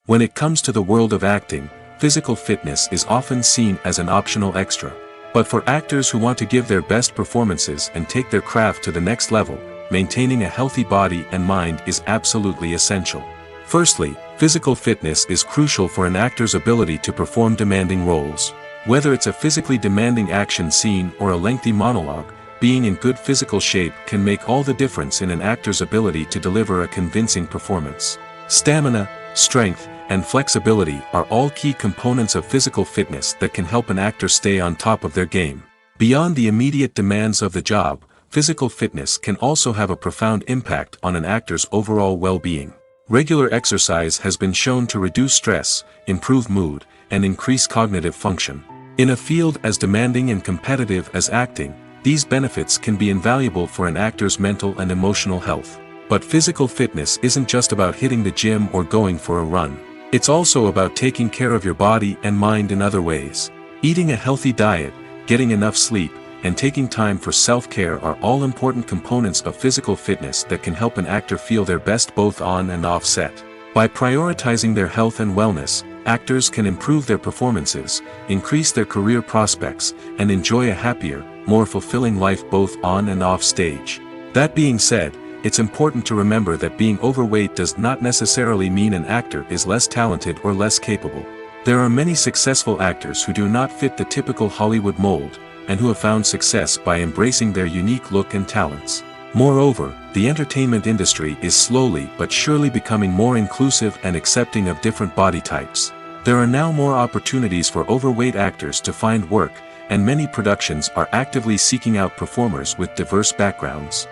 A: When it comes to the world of acting, physical fitness is often seen as an optional extra. But for actors who want to give their best performances and take their craft to the next level, maintaining a healthy body and mind is absolutely essential. Firstly, physical fitness is crucial for an actor's ability to perform demanding roles. Whether it's a physically demanding action scene or a lengthy monologue, being in good physical shape can make all the difference in an actor's ability to deliver a convincing performance. Stamina, strength, and flexibility are all key components of physical fitness that can help an actor stay on top of their game. Beyond the immediate demands of the job, physical fitness can also have a profound impact on an actor's overall well-being. Regular exercise has been shown to reduce stress, improve mood, and increase cognitive function. In a field as demanding and competitive as acting, these benefits can be invaluable for an actor's mental and emotional health. But physical fitness isn't just about hitting the gym or going for a run. It's also about taking care of your body and mind in other ways. Eating a healthy diet, getting enough sleep, and taking time for self-care are all important components of physical fitness that can help an actor feel their best both on and off set. By prioritizing their health and wellness, actors can improve their performances, increase their career prospects, and enjoy a happier, more fulfilling life both on and off stage. That being said, it's important to remember that being overweight does not necessarily mean an actor is less talented or less capable. There are many successful actors who do not fit the typical Hollywood mold, and who have found success by embracing their unique look and talents. Moreover, the entertainment industry is slowly but surely becoming more inclusive and accepting of different body types. There are now more opportunities for overweight actors to find work, and many productions are actively seeking out performers with diverse backgrounds.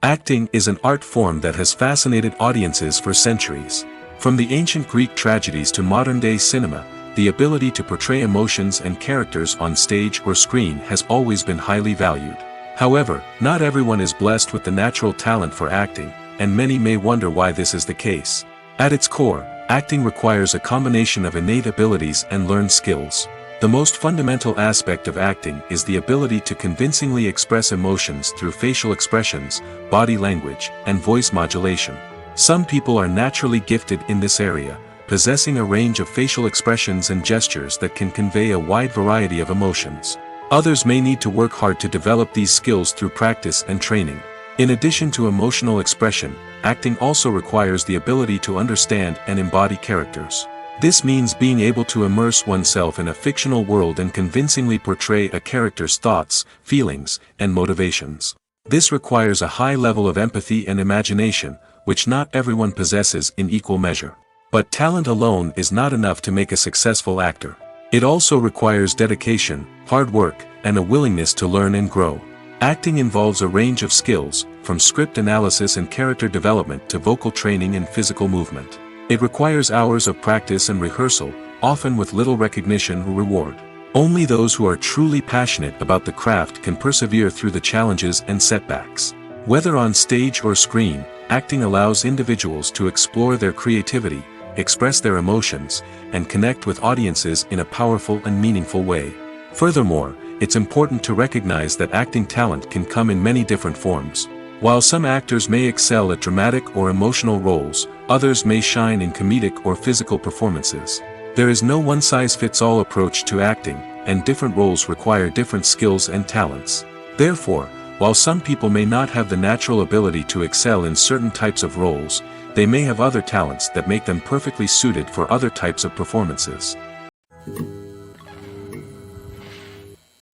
A: Acting is an art form that has fascinated audiences for centuries. From the ancient Greek tragedies to modern-day cinema, the ability to portray emotions and characters on stage or screen has always been highly valued. However, not everyone is blessed with the natural talent for acting, and many may wonder why this is the case. At its core, acting requires a combination of innate abilities and learned skills. The most fundamental aspect of acting is the ability to convincingly express emotions through facial expressions, body language, and voice modulation. Some people are naturally gifted in this area, possessing a range of facial expressions and gestures that can convey a wide variety of emotions. Others may need to work hard to develop these skills through practice and training. In addition to emotional expression, acting also requires the ability to understand and embody characters. This means being able to immerse oneself in a fictional world and convincingly portray a character's thoughts, feelings, and motivations. This requires a high level of empathy and imagination, which not everyone possesses in equal measure. But talent alone is not enough to make a successful actor. It also requires dedication, hard work, and a willingness to learn and grow. Acting involves a range of skills, from script analysis and character development to vocal training and physical movement. It requires hours of practice and rehearsal, often with little recognition or reward. Only those who are truly passionate about the craft can persevere through the challenges and setbacks. Whether on stage or screen, acting allows individuals to explore their creativity, express their emotions, and connect with audiences in a powerful and meaningful way. Furthermore, it's important to recognize that acting talent can come in many different forms. While some actors may excel at dramatic or emotional roles, others may shine in comedic or physical performances. There is no one-size-fits-all approach to acting, and different roles require different skills and talents. Therefore, while some people may not have the natural ability to excel in certain types of roles, they may have other talents that make them perfectly suited for other types of performances.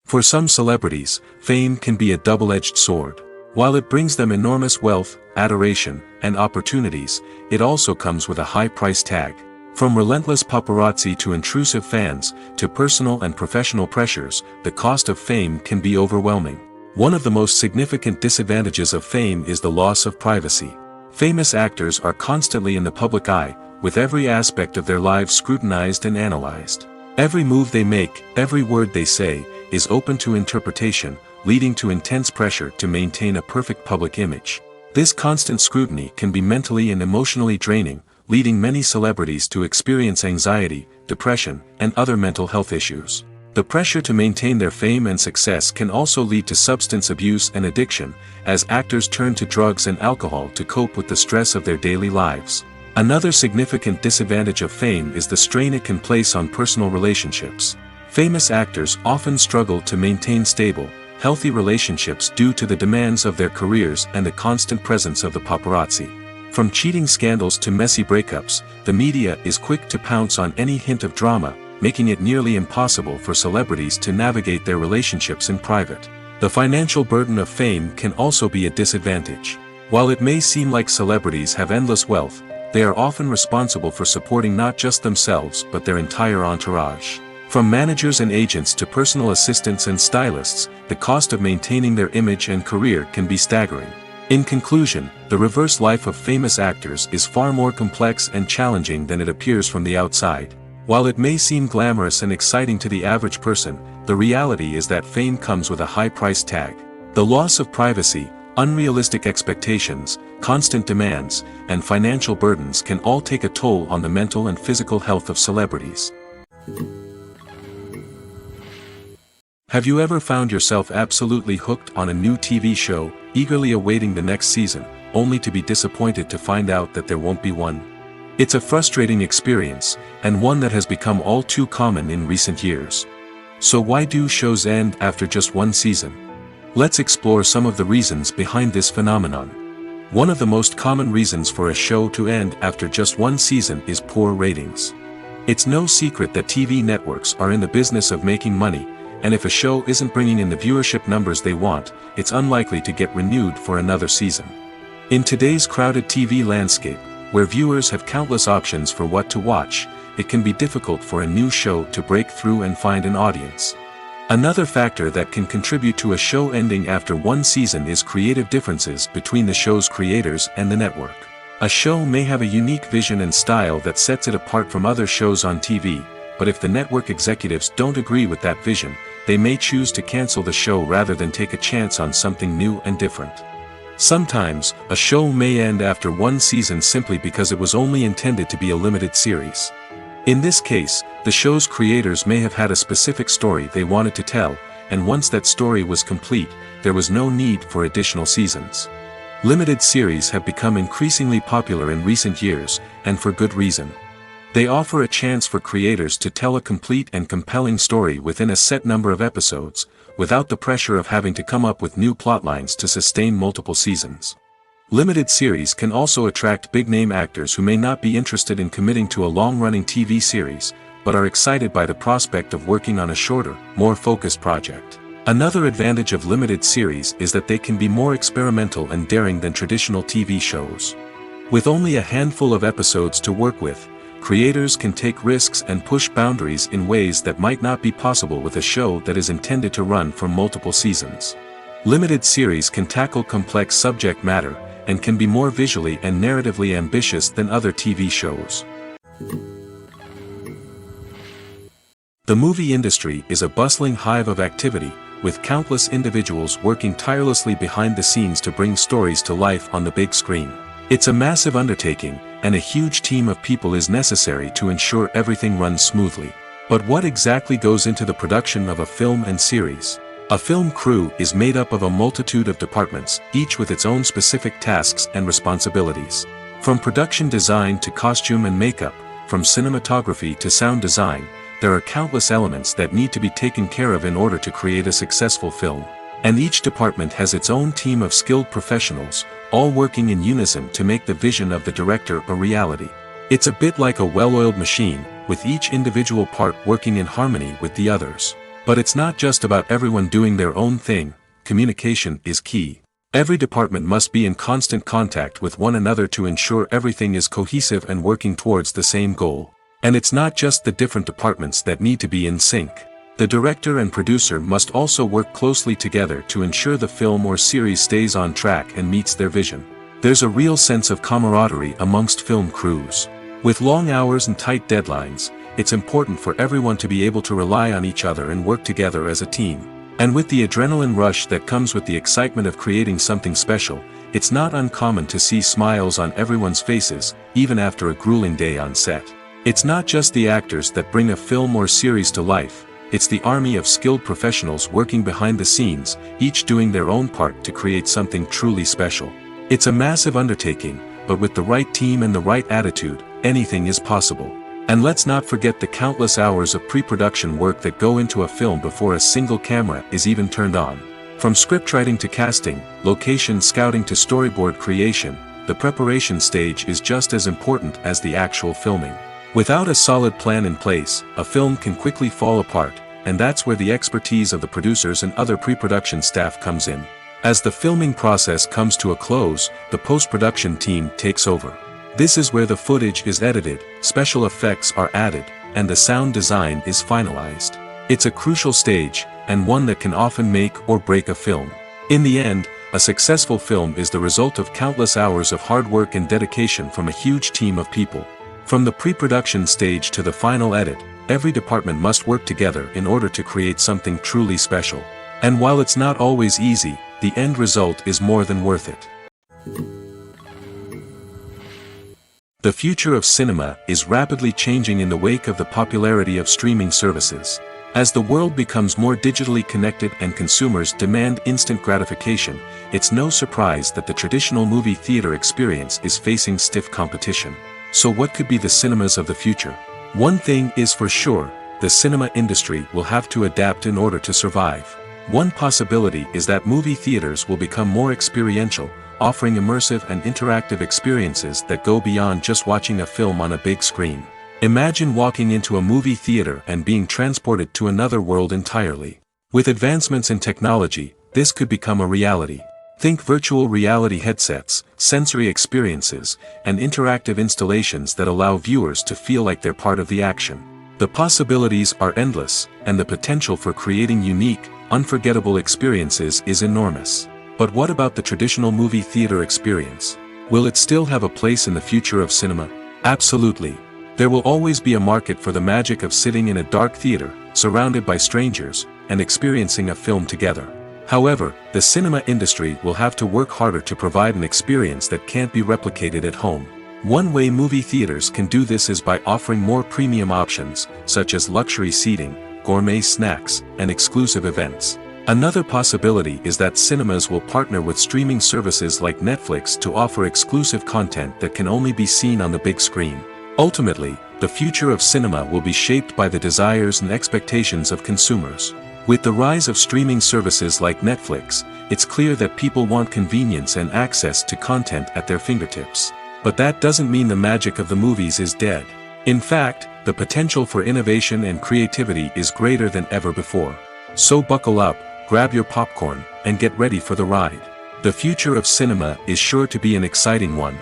A: For some celebrities, fame can be a double-edged sword. While it brings them enormous wealth, adoration, and opportunities, it also comes with a high price tag. From relentless paparazzi to intrusive fans, to personal and professional pressures, the cost of fame can be overwhelming. One of the most significant disadvantages of fame is the loss of privacy. Famous actors are constantly in the public eye, with every aspect of their lives scrutinized and analyzed. Every move they make, every word they say, is open to interpretation, leading to intense pressure to maintain a perfect public image. This constant scrutiny can be mentally and emotionally draining, leading many celebrities to experience anxiety, depression, and other mental health issues. The pressure to maintain their fame and success can also lead to substance abuse and addiction, as actors turn to drugs and alcohol to cope with the stress of their daily lives. Another significant disadvantage of fame is the strain it can place on personal relationships. Famous actors often struggle to maintain stable, healthy relationships due to the demands of their careers and the constant presence of the paparazzi. From cheating scandals to messy breakups, the media is quick to pounce on any hint of drama, making it nearly impossible for celebrities to navigate their relationships in private. The financial burden of fame can also be a disadvantage. While it may seem like celebrities have endless wealth, they are often responsible for supporting not just themselves but their entire entourage. From managers and agents to personal assistants and stylists, the cost of maintaining their image and career can be staggering. In conclusion, the reverse life of famous actors is far more complex and challenging than it appears from the outside. While it may seem glamorous and exciting to the average person, the reality is that fame comes with a high price tag. The loss of privacy, unrealistic expectations, constant demands, and financial burdens can all take a toll on the mental and physical health of celebrities. Have you ever found yourself absolutely hooked on a new TV show, eagerly awaiting the next season, only to be disappointed to find out that there won't be one? It's a frustrating experience, and one that has become all too common in recent years. So why do shows end after just one season? Let's explore some of the reasons behind this phenomenon. One of the most common reasons for a show to end after just one season is poor ratings. It's no secret that TV networks are in the business of making money, and if a show isn't bringing in the viewership numbers they want, it's unlikely to get renewed for another season. In today's crowded TV landscape, where viewers have countless options for what to watch, it can be difficult for a new show to break through and find an audience. Another factor that can contribute to a show ending after one season is creative differences between the show's creators and the network. A show may have a unique vision and style that sets it apart from other shows on TV, but if the network executives don't agree with that vision, they may choose to cancel the show rather than take a chance on something new and different. Sometimes, a show may end after one season simply because it was only intended to be a limited series. In this case, the show's creators may have had a specific story they wanted to tell, and once that story was complete, there was no need for additional seasons. Limited series have become increasingly popular in recent years, and for good reason. They offer a chance for creators to tell a complete and compelling story within a set number of episodes, without the pressure of having to come up with new plotlines to sustain multiple seasons. Limited series can also attract big-name actors who may not be interested in committing to a long-running TV series, but are excited by the prospect of working on a shorter, more focused project. Another advantage of limited series is that they can be more experimental and daring than traditional TV shows. With only a handful of episodes to work with, creators can take risks and push boundaries in ways that might not be possible with a show that is intended to run for multiple seasons. Limited series can tackle complex subject matter, and can be more visually and narratively ambitious than other TV shows. The movie industry is a bustling hive of activity, with countless individuals working tirelessly behind the scenes to bring stories to life on the big screen. It's a massive undertaking, and a huge team of people is necessary to ensure everything runs smoothly. But what exactly goes into the production of a film and series? A film crew is made up of a multitude of departments, each with its own specific tasks and responsibilities. From production design to costume and makeup, from cinematography to sound design, there are countless elements that need to be taken care of in order to create a successful film. And each department has its own team of skilled professionals, all working in unison to make the vision of the director a reality. It's a bit like a well-oiled machine, with each individual part working in harmony with the others. But it's not just about everyone doing their own thing. Communication is key. Every department must be in constant contact with one another to ensure everything is cohesive and working towards the same goal. And it's not just the different departments that need to be in sync. The director and producer must also work closely together to ensure the film or series stays on track and meets their vision. There's a real sense of camaraderie amongst film crews. With long hours and tight deadlines, it's important for everyone to be able to rely on each other and work together as a team. And with the adrenaline rush that comes with the excitement of creating something special, it's not uncommon to see smiles on everyone's faces, even after a grueling day on set. It's not just the actors that bring a film or series to life. It's the army of skilled professionals working behind the scenes, each doing their own part to create something truly special. It's a massive undertaking, but with the right team and the right attitude, anything is possible. And let's not forget the countless hours of pre-production work that go into a film before a single camera is even turned on. From scriptwriting to casting, location scouting to storyboard creation, the preparation stage is just as important as the actual filming. Without a solid plan in place, a film can quickly fall apart, and that's where the expertise of the producers and other pre-production staff comes in. As the filming process comes to a close, the post-production team takes over. This is where the footage is edited, special effects are added, and the sound design is finalized. It's a crucial stage, and one that can often make or break a film. In the end, a successful film is the result of countless hours of hard work and dedication from a huge team of people. From the pre-production stage to the final edit, every department must work together in order to create something truly special. And while it's not always easy, the end result is more than worth it. The future of cinema is rapidly changing in the wake of the popularity of streaming services. As the world becomes more digitally connected and consumers demand instant gratification, it's no surprise that the traditional movie theater experience is facing stiff competition. So what could be the cinemas of the future? One thing is for sure, the cinema industry will have to adapt in order to survive. One possibility is that movie theaters will become more experiential, offering immersive and interactive experiences that go beyond just watching a film on a big screen. Imagine walking into a movie theater and being transported to another world entirely. With advancements in technology, this could become a reality. Think virtual reality headsets, sensory experiences, and interactive installations that allow viewers to feel like they're part of the action. The possibilities are endless, and the potential for creating unique, unforgettable experiences is enormous. But what about the traditional movie theater experience? Will it still have a place in the future of cinema? Absolutely. There will always be a market for the magic of sitting in a dark theater, surrounded by strangers, and experiencing a film together. However, the cinema industry will have to work harder to provide an experience that can't be replicated at home. One way movie theaters can do this is by offering more premium options, such as luxury seating, gourmet snacks, and exclusive events. Another possibility is that cinemas will partner with streaming services like Netflix to offer exclusive content that can only be seen on the big screen. Ultimately, the future of cinema will be shaped by the desires and expectations of consumers. With the rise of streaming services like Netflix, it's clear that people want convenience and access to content at their fingertips. But that doesn't mean the magic of the movies is dead. In fact, the potential for innovation and creativity is greater than ever before. So buckle up, grab your popcorn, and get ready for the ride. The future of cinema is sure to be an exciting one.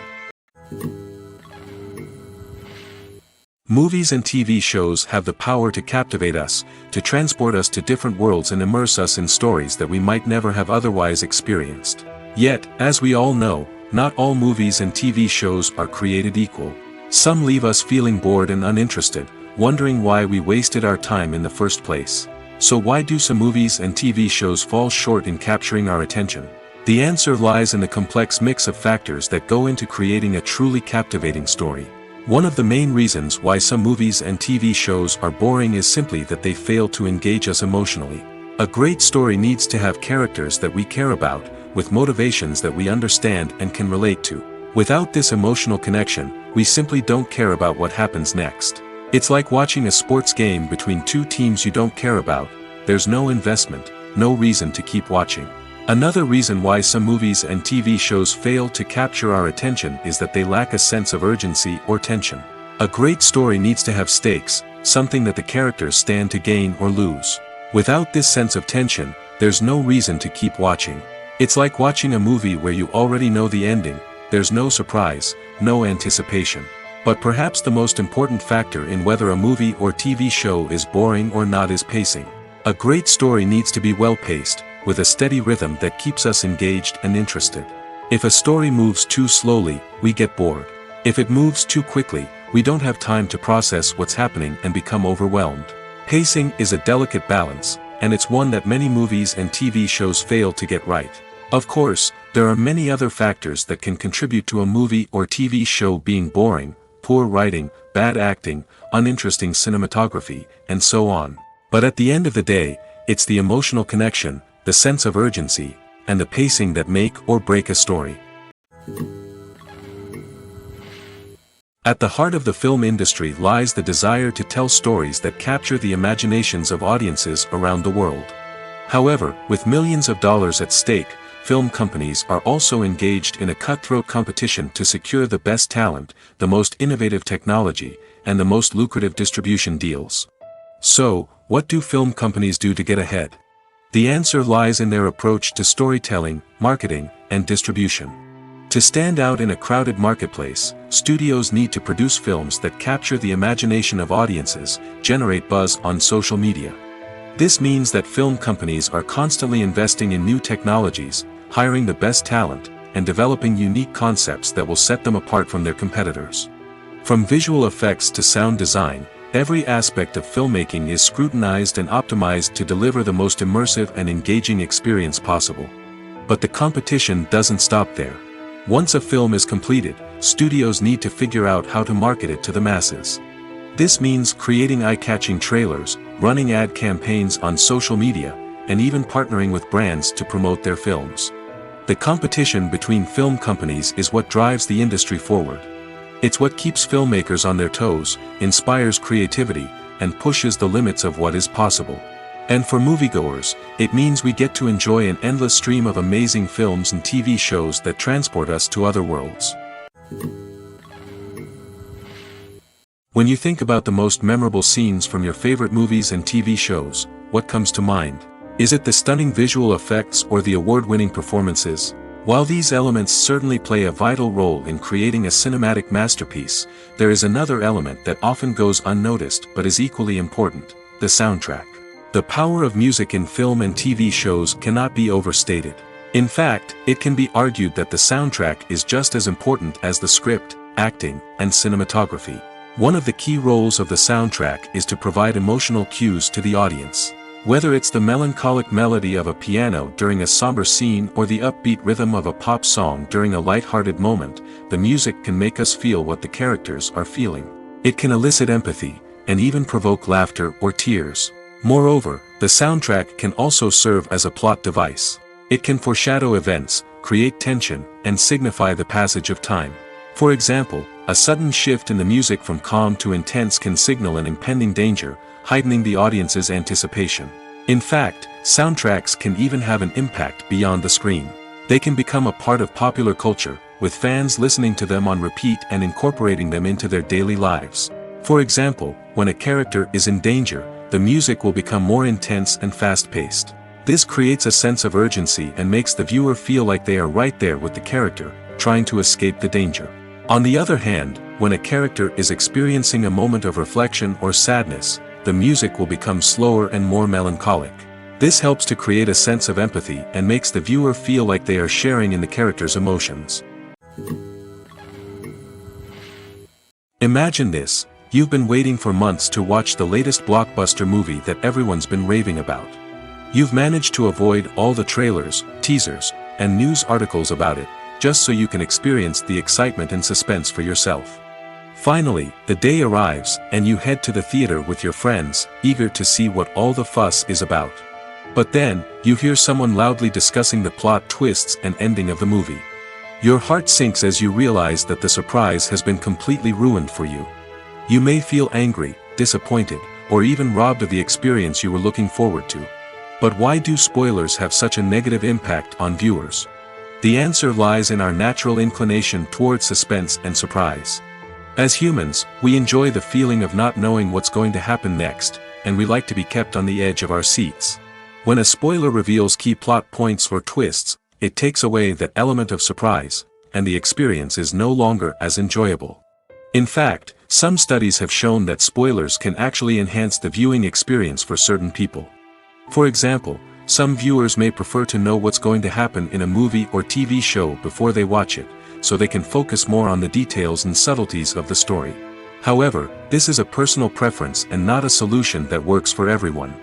A: Movies and TV shows have the power to captivate us, to transport us to different worlds and immerse us in stories that we might never have otherwise experienced. Yet, as we all know, not all movies and TV shows are created equal. Some leave us feeling bored and uninterested, wondering why we wasted our time in the first place. So why do some movies and TV shows fall short in capturing our attention? The answer lies in the complex mix of factors that go into creating a truly captivating story. One of the main reasons why some movies and TV shows are boring is simply that they fail to engage us emotionally. A great story needs to have characters that we care about, with motivations that we understand and can relate to. Without this emotional connection, we simply don't care about what happens next. It's like watching a sports game between two teams you don't care about. There's no investment, no reason to keep watching. Another reason why some movies and TV shows fail to capture our attention is that they lack a sense of urgency or tension. A great story needs to have stakes, something that the characters stand to gain or lose. Without this sense of tension, there's no reason to keep watching. It's like watching a movie where you already know the ending. There's no surprise, no anticipation. But perhaps the most important factor in whether a movie or TV show is boring or not is pacing. A great story needs to be well-paced, with a steady rhythm that keeps us engaged and interested. If a story moves too slowly, we get bored. If it moves too quickly, we don't have time to process what's happening and become overwhelmed. Pacing is a delicate balance, and it's one that many movies and TV shows fail to get right. Of course, there are many other factors that can contribute to a movie or TV show being boring: poor writing, bad acting, uninteresting cinematography, and so on. But at the end of the day, it's the emotional connection, the sense of urgency, and the pacing that make or break a story. At the heart of the film industry lies the desire to tell stories that capture the imaginations of audiences around the world. However, with millions of dollars at stake, film companies are also engaged in a cutthroat competition to secure the best talent, the most innovative technology, and the most lucrative distribution deals. So, what do film companies do to get ahead? The answer lies in their approach to storytelling, marketing, and distribution. To stand out in a crowded marketplace, studios need to produce films that capture the imagination of audiences, generate buzz on social media. This means that film companies are constantly investing in new technologies, hiring the best talent, and developing unique concepts that will set them apart from their competitors. From visual effects to sound design, every aspect of filmmaking is scrutinized and optimized to deliver the most immersive and engaging experience possible. But the competition doesn't stop there. Once a film is completed, studios need to figure out how to market it to the masses. This means creating eye-catching trailers, running ad campaigns on social media, and even partnering with brands to promote their films. The competition between film companies is what drives the industry forward. It's what keeps filmmakers on their toes, inspires creativity, and pushes the limits of what is possible. And for moviegoers, it means we get to enjoy an endless stream of amazing films and TV shows that transport us to other worlds. When you think about the most memorable scenes from your favorite movies and TV shows, what comes to mind? Is it the stunning visual effects or the award-winning performances? While these elements certainly play a vital role in creating a cinematic masterpiece, there is another element that often goes unnoticed but is equally important: the soundtrack. The power of music in film and TV shows cannot be overstated. In fact, it can be argued that the soundtrack is just as important as the script, acting, and cinematography. One of the key roles of the soundtrack is to provide emotional cues to the audience. Whether it's the melancholic melody of a piano during a somber scene or the upbeat rhythm of a pop song during a light-hearted moment, the music can make us feel what the characters are feeling. It can elicit empathy, and even provoke laughter or tears. Moreover, The soundtrack can also serve as a plot device. It can foreshadow events, create tension, and signify the passage of time. For example, a sudden shift in the music from calm to intense can signal an impending danger, heightening the audience's anticipation. In fact, soundtracks can even have an impact beyond the screen. They can become a part of popular culture, with fans listening to them on repeat and incorporating them into their daily lives. For example, when a character is in danger, the music will become more intense and fast-paced. This creates a sense of urgency and makes the viewer feel like they are right there with the character, trying to escape the danger. On the other hand, when a character is experiencing a moment of reflection or sadness, the music will become slower and more melancholic. This helps to create a sense of empathy and makes the viewer feel like they are sharing in the character's emotions. Imagine this: you've been waiting for months to watch the latest blockbuster movie that everyone's been raving about. You've managed to avoid all the trailers, teasers, and news articles about it, just so you can experience the excitement and suspense for yourself. Finally, the day arrives, and you head to the theater with your friends, eager to see what all the fuss is about. But then, you hear someone loudly discussing the plot twists and ending of the movie. Your heart sinks as you realize that the surprise has been completely ruined for you. You may feel angry, disappointed, or even robbed of the experience you were looking forward to. But why do spoilers have such a negative impact on viewers? The answer lies in our natural inclination toward suspense and surprise. As humans, we enjoy the feeling of not knowing what's going to happen next, and we like to be kept on the edge of our seats. When a spoiler reveals key plot points or twists, it takes away that element of surprise, and the experience is no longer as enjoyable. In fact, some studies have shown that spoilers can actually enhance the viewing experience for certain people. For example, some viewers may prefer to know what's going to happen in a movie or TV show before they watch it, so they can focus more on the details and subtleties of the story. However, this is a personal preference and not a solution that works for everyone.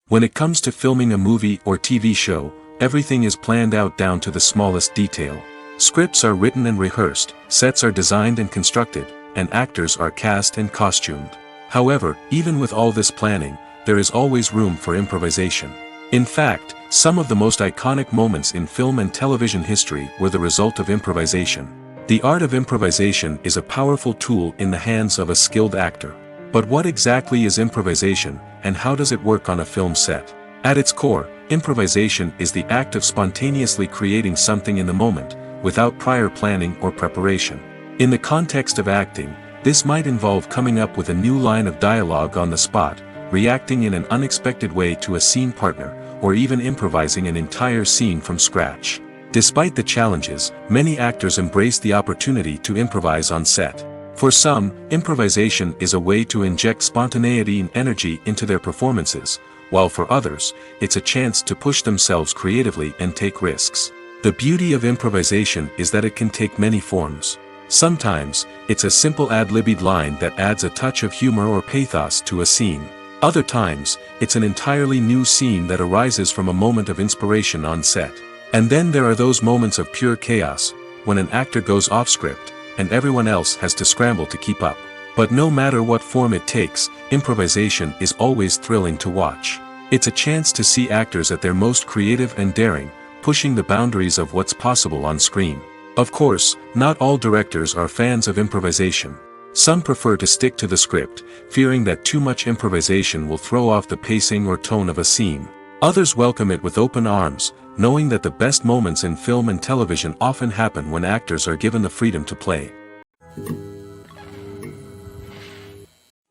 A: When it comes to filming a movie or TV show, everything is planned out down to the smallest detail. Scripts are written and rehearsed, sets are designed and constructed, and actors are cast and costumed. However, even with all this planning, there is always room for improvisation. In fact, some of the most iconic moments in film and television history were the result of improvisation. The art of improvisation is a powerful tool in the hands of a skilled actor. But what exactly is improvisation, and how does it work on a film set? At its core, improvisation is the act of spontaneously creating something in the moment, without prior planning or preparation. In the context of acting, this might involve coming up with a new line of dialogue on the spot, reacting in an unexpected way to a scene partner, or even improvising an entire scene from scratch. Despite the challenges, many actors embrace the opportunity to improvise on set. For some, improvisation is a way to inject spontaneity and energy into their performances, while for others, it's a chance to push themselves creatively and take risks. The beauty of improvisation is that it can take many forms. Sometimes, it's a simple ad-libbed line that adds a touch of humor or pathos to a scene. Other times, it's an entirely new scene that arises from a moment of inspiration on set. And then there are those moments of pure chaos, when an actor goes off script, and everyone else has to scramble to keep up. But no matter what form it takes, improvisation is always thrilling to watch. It's a chance to see actors at their most creative and daring, pushing the boundaries of what's possible on screen. Of course, not all directors are fans of improvisation. Some prefer to stick to the script, fearing that too much improvisation will throw off the pacing or tone of a scene. Others welcome it with open arms, knowing that the best moments in film and television often happen when actors are given the freedom to play.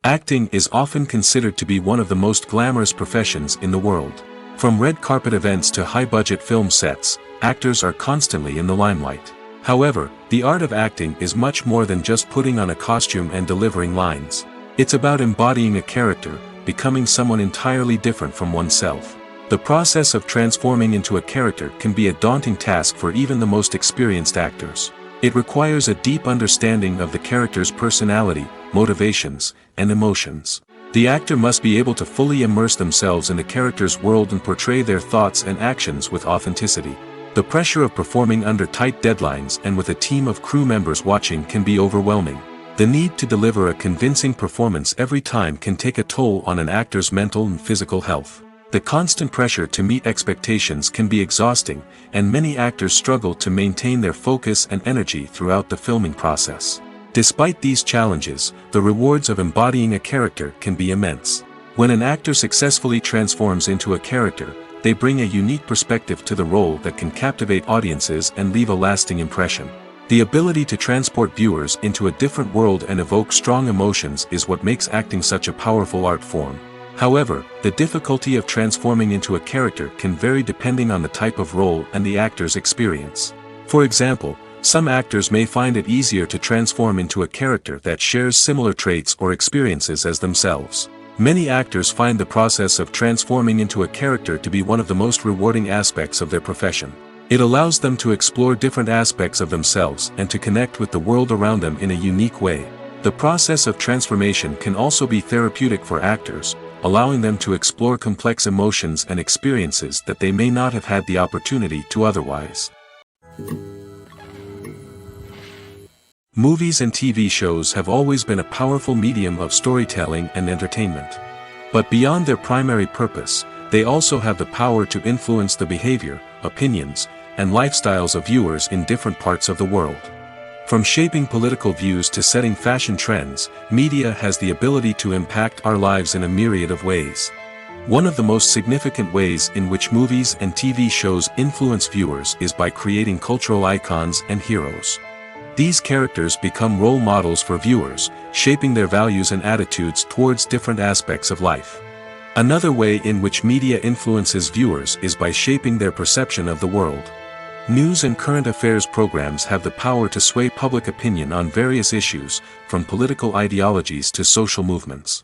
A: Acting is often considered to be one of the most glamorous professions in the world. From red carpet events to high-budget film sets, actors are constantly in the limelight. However, the art of acting is much more than just putting on a costume and delivering lines. It's about embodying a character, becoming someone entirely different from oneself. The process of transforming into a character can be a daunting task for even the most experienced actors. It requires a deep understanding of the character's personality, motivations, and emotions. The actor must be able to fully immerse themselves in the character's world and portray their thoughts and actions with authenticity. The pressure of performing under tight deadlines and with a team of crew members watching can be overwhelming. The need to deliver a convincing performance every time can take a toll on an actor's mental and physical health. The constant pressure to meet expectations can be exhausting, and many actors struggle to maintain their focus and energy throughout the filming process. Despite these challenges, the rewards of embodying a character can be immense. When an actor successfully transforms into a character, they bring a unique perspective to the role that can captivate audiences and leave a lasting impression. The ability to transport viewers into a different world and evoke strong emotions is what makes acting such a powerful art form. However, the difficulty of transforming into a character can vary depending on the type of role and the actor's experience. For example, some actors may find it easier to transform into a character that shares similar traits or experiences as themselves. Many actors find the process of transforming into a character to be one of the most rewarding aspects of their profession. It allows them to explore different aspects of themselves and to connect with the world around them in a unique way. The process of transformation can also be therapeutic for actors, allowing them to explore complex emotions and experiences that they may not have had the opportunity to otherwise. Movies and TV shows have always been a powerful medium of storytelling and entertainment. But beyond their primary purpose, they also have the power to influence the behavior, opinions, and lifestyles of viewers in different parts of the world. From shaping political views to setting fashion trends, media has the ability to impact our lives in a myriad of ways. One of the most significant ways in which movies and TV shows influence viewers is by creating cultural icons and heroes. These characters become role models for viewers, shaping their values and attitudes towards different aspects of life. Another way in which media influences viewers is by shaping their perception of the world. News and current affairs programs have the power to sway public opinion on various issues, from political ideologies to social movements.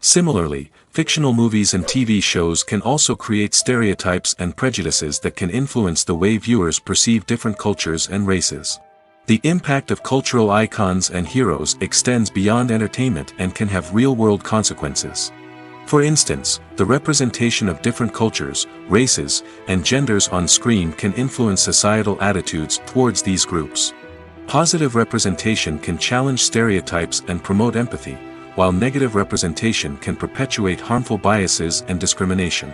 A: Similarly, fictional movies and TV shows can also create stereotypes and prejudices that can influence the way viewers perceive different cultures and races. The impact of cultural icons and heroes extends beyond entertainment and can have real-world consequences. For instance, the representation of different cultures, races, and genders on screen can influence societal attitudes towards these groups. Positive representation can challenge stereotypes and promote empathy, while negative representation can perpetuate harmful biases and discrimination.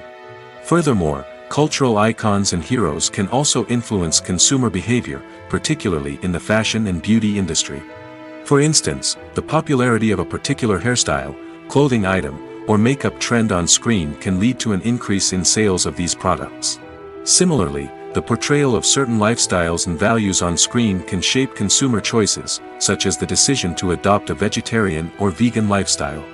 A: Furthermore, cultural icons and heroes can also influence consumer behavior, particularly in the fashion and beauty industry. For instance, the popularity of a particular hairstyle, clothing item, or makeup trend on screen can lead to an increase in sales of these products. Similarly, the portrayal of certain lifestyles and values on screen can shape consumer choices, such as the decision to adopt a vegetarian or vegan lifestyle.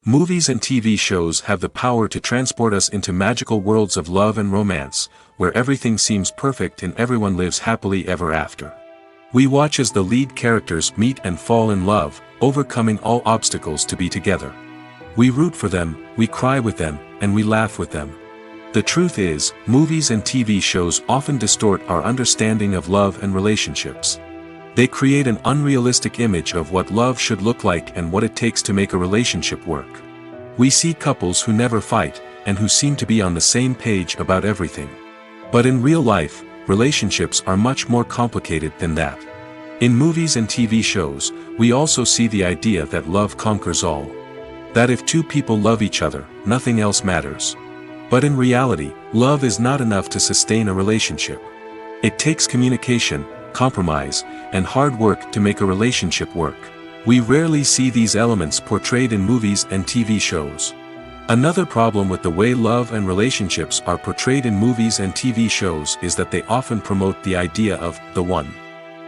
A: Movies and TV shows have the power to transport us into magical worlds of love and romance, where everything seems perfect and everyone lives happily ever after. We watch as the lead characters meet and fall in love, overcoming all obstacles to be together. We root for them, we cry with them, and we laugh with them. The truth is, movies and TV shows often distort our understanding of love and relationships. They create an unrealistic image of what love should look like and what it takes to make a relationship work. We see couples who never fight, and who seem to be on the same page about everything. But in real life, relationships are much more complicated than that. In movies and TV shows, we also see the idea that love conquers all. That if two people love each other, nothing else matters. But in reality, love is not enough to sustain a relationship. It takes communication, compromise, and hard work to make a relationship work. We rarely see these elements portrayed in movies and TV shows. Another problem with the way love and relationships are portrayed in movies and TV shows is that they often promote the idea of the one.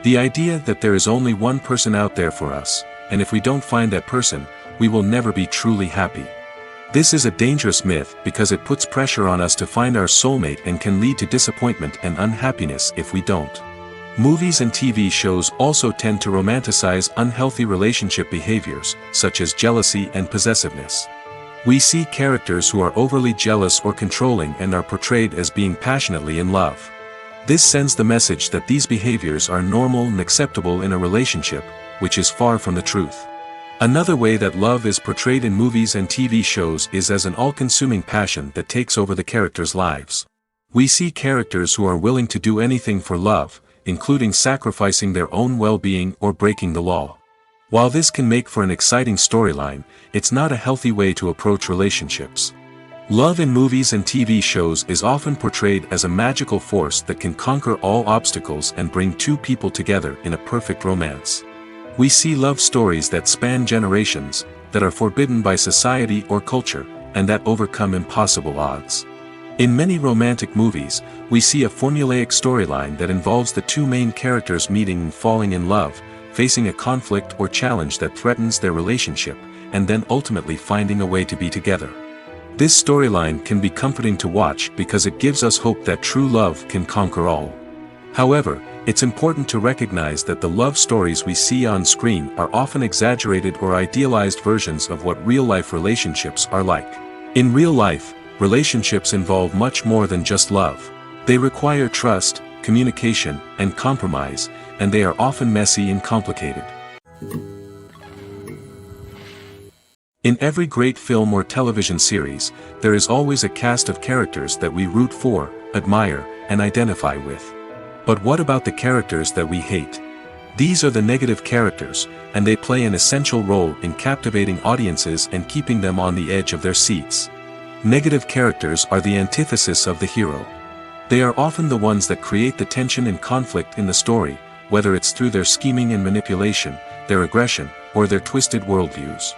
A: The idea that there is only one person out there for us, and if we don't find that person, we will never be truly happy. This is a dangerous myth because it puts pressure on us to find our soulmate and can lead to disappointment and unhappiness if we don't. Movies and TV shows also tend to romanticize unhealthy relationship behaviors, such as jealousy and possessiveness. We see characters who are overly jealous or controlling and are portrayed as being passionately in love. This sends the message that these behaviors are normal and acceptable in a relationship, which is far from the truth. Another way that love is portrayed in movies and TV shows is as an all-consuming passion that takes over the characters' lives. We see characters who are willing to do anything for love, including sacrificing their own well-being or breaking the law. While this can make for an exciting storyline, it's not a healthy way to approach relationships. Love in movies and TV shows is often portrayed as a magical force that can conquer all obstacles and bring two people together in a perfect romance. We see love stories that span generations, that are forbidden by society or culture, and that overcome impossible odds. In many romantic movies, we see a formulaic storyline that involves the two main characters meeting and falling in love, facing a conflict or challenge that threatens their relationship, and then ultimately finding a way to be together. This storyline can be comforting to watch because it gives us hope that true love can conquer all. However, it's important to recognize that the love stories we see on screen are often exaggerated or idealized versions of what real-life relationships are like. In real life, relationships involve much more than just love. They require trust, communication, and compromise, and they are often messy and complicated. In every great film or television series, there is always a cast of characters that we root for, admire, and identify with. But what about the characters that we hate? These are the negative characters, and they play an essential role in captivating audiences and keeping them on the edge of their seats. Negative characters are the antithesis of the hero. They are often the ones that create the tension and conflict in the story, whether it's through their scheming and manipulation, their aggression, or their twisted worldviews.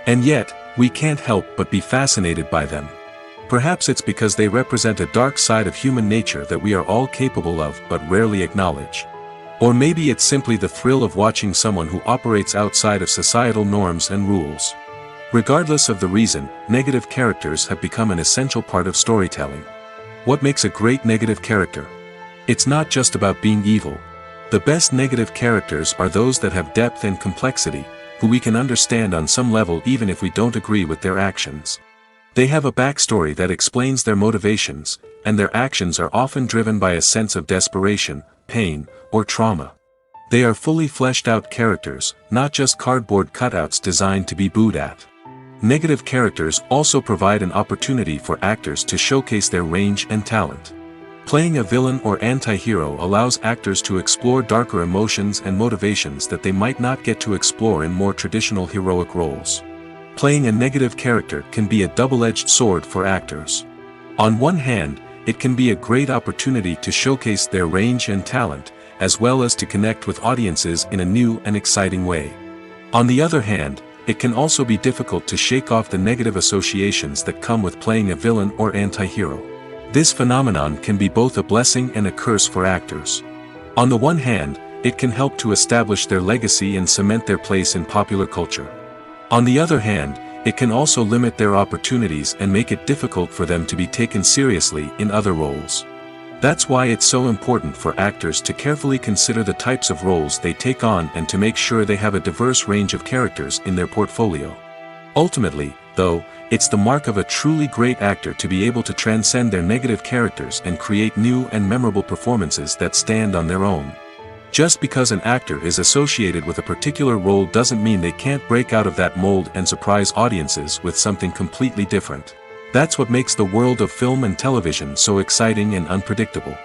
A: And yet, we can't help but be fascinated by them. Perhaps it's because they represent a dark side of human nature that we are all capable of but rarely acknowledge. Or maybe it's simply the thrill of watching someone who operates outside of societal norms and rules. Regardless of the reason, negative characters have become an essential part of storytelling. What makes a great negative character? It's not just about being evil. The best negative characters are those that have depth and complexity, who we can understand on some level even if we don't agree with their actions. They have a backstory that explains their motivations, and their actions are often driven by a sense of desperation, pain, or trauma. They are fully fleshed out characters, not just cardboard cutouts designed to be booed at. Negative characters also provide an opportunity for actors to showcase their range and talent. Playing a villain or anti-hero allows actors to explore darker emotions and motivations that they might not get to explore in more traditional heroic roles. Playing a negative character can be a double-edged sword for actors. On one hand, it can be a great opportunity to showcase their range and talent, as well as to connect with audiences in a new and exciting way. On the other hand, it can also be difficult to shake off the negative associations that come with playing a villain or anti-hero. This phenomenon can be both a blessing and a curse for actors. On the one hand, it can help to establish their legacy and cement their place in popular culture. On the other hand, it can also limit their opportunities and make it difficult for them to be taken seriously in other roles. That's why it's so important for actors to carefully consider the types of roles they take on and to make sure they have a diverse range of characters in their portfolio. Ultimately, though, it's the mark of a truly great actor to be able to transcend their negative characters and create new and memorable performances that stand on their own. Just because an actor is associated with a particular role doesn't mean they can't break out of that mold and surprise audiences with something completely different. That's what makes the world of film and television so exciting and unpredictable.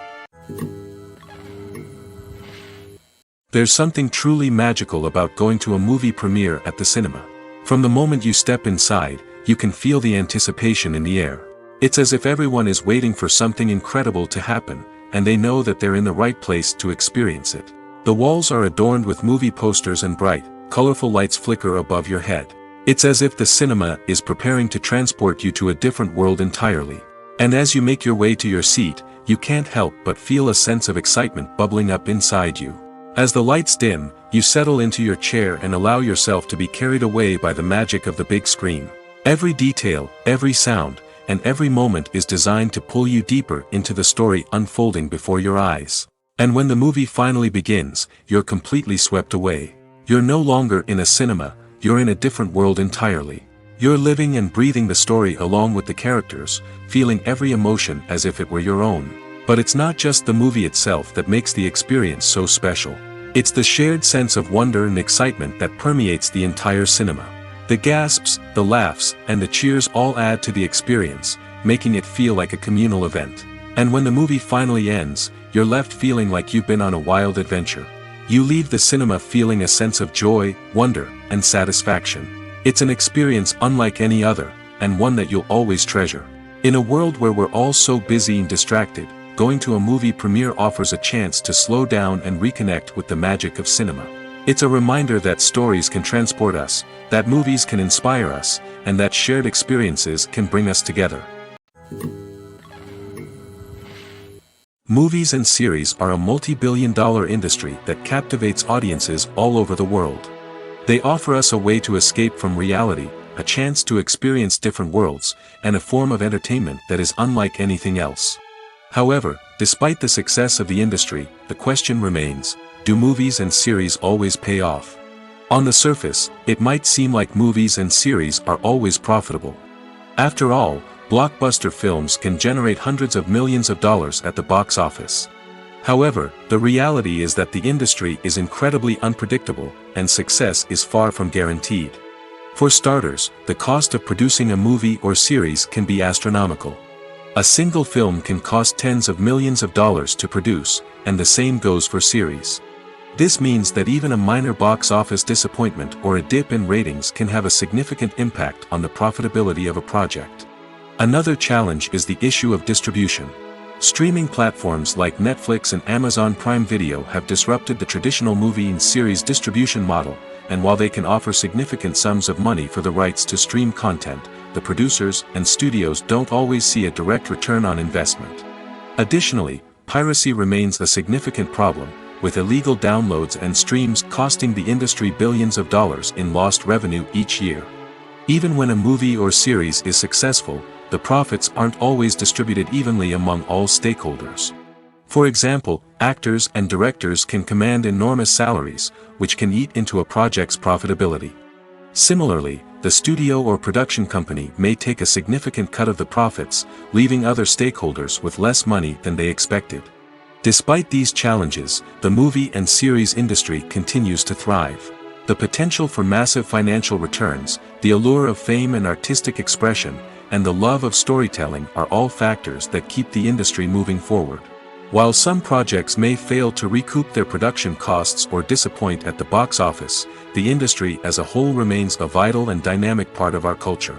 A: There's something truly magical about going to a movie premiere at the cinema. From the moment you step inside, you can feel the anticipation in the air. It's as if everyone is waiting for something incredible to happen, and they know that they're in the right place to experience it. The walls are adorned with movie posters and bright, colorful lights flicker above your head. It's as if the cinema is preparing to transport you to a different world entirely. And as you make your way to your seat, you can't help but feel a sense of excitement bubbling up inside you. As the lights dim, you settle into your chair and allow yourself to be carried away by the magic of the big screen. Every detail, every sound, and every moment is designed to pull you deeper into the story unfolding before your eyes. And when the movie finally begins, you're completely swept away. You're no longer in a cinema, you're in a different world entirely. You're living and breathing the story along with the characters, feeling every emotion as if it were your own. But it's not just the movie itself that makes the experience so special. It's the shared sense of wonder and excitement that permeates the entire cinema. The gasps, the laughs, and the cheers all add to the experience, making it feel like a communal event. And when the movie finally ends, you're left feeling like you've been on a wild adventure. You leave the cinema feeling a sense of joy, wonder, and satisfaction. It's an experience unlike any other, and one that you'll always treasure. In a world where we're all so busy and distracted, going to a movie premiere offers a chance to slow down and reconnect with the magic of cinema. It's a reminder that stories can transport us, that movies can inspire us, and that shared experiences can bring us together. Movies and series are a multi-billion-dollar industry that captivates audiences all over the world. They offer us a way to escape from reality, a chance to experience different worlds, and a form of entertainment that is unlike anything else. However, despite the success of the industry, the question remains, do movies and series always pay off? On the surface, it might seem like movies and series are always profitable. After all, blockbuster films can generate hundreds of millions of dollars at the box office. However, the reality is that the industry is incredibly unpredictable, and success is far from guaranteed. For starters, the cost of producing a movie or series can be astronomical. A single film can cost tens of millions of dollars to produce, and the same goes for series. This means that even a minor box office disappointment or a dip in ratings can have a significant impact on the profitability of a project. Another challenge is the issue of distribution. Streaming platforms like Netflix and Amazon Prime Video have disrupted the traditional movie and series distribution model, and while they can offer significant sums of money for the rights to stream content, the producers and studios don't always see a direct return on investment. Additionally, piracy remains a significant problem, with illegal downloads and streams costing the industry billions of dollars in lost revenue each year. Even when a movie or series is successful, the profits aren't always distributed evenly among all stakeholders. For example, actors and directors can command enormous salaries, which can eat into a project's profitability. Similarly, the studio or production company may take a significant cut of the profits, leaving other stakeholders with less money than they expected. Despite these challenges, the movie and series industry continues to thrive. The potential for massive financial returns, the allure of fame and artistic expression, and the love of storytelling are all factors that keep the industry moving forward. While some projects may fail to recoup their production costs or disappoint at the box office, the industry as a whole remains a vital and dynamic part of our culture.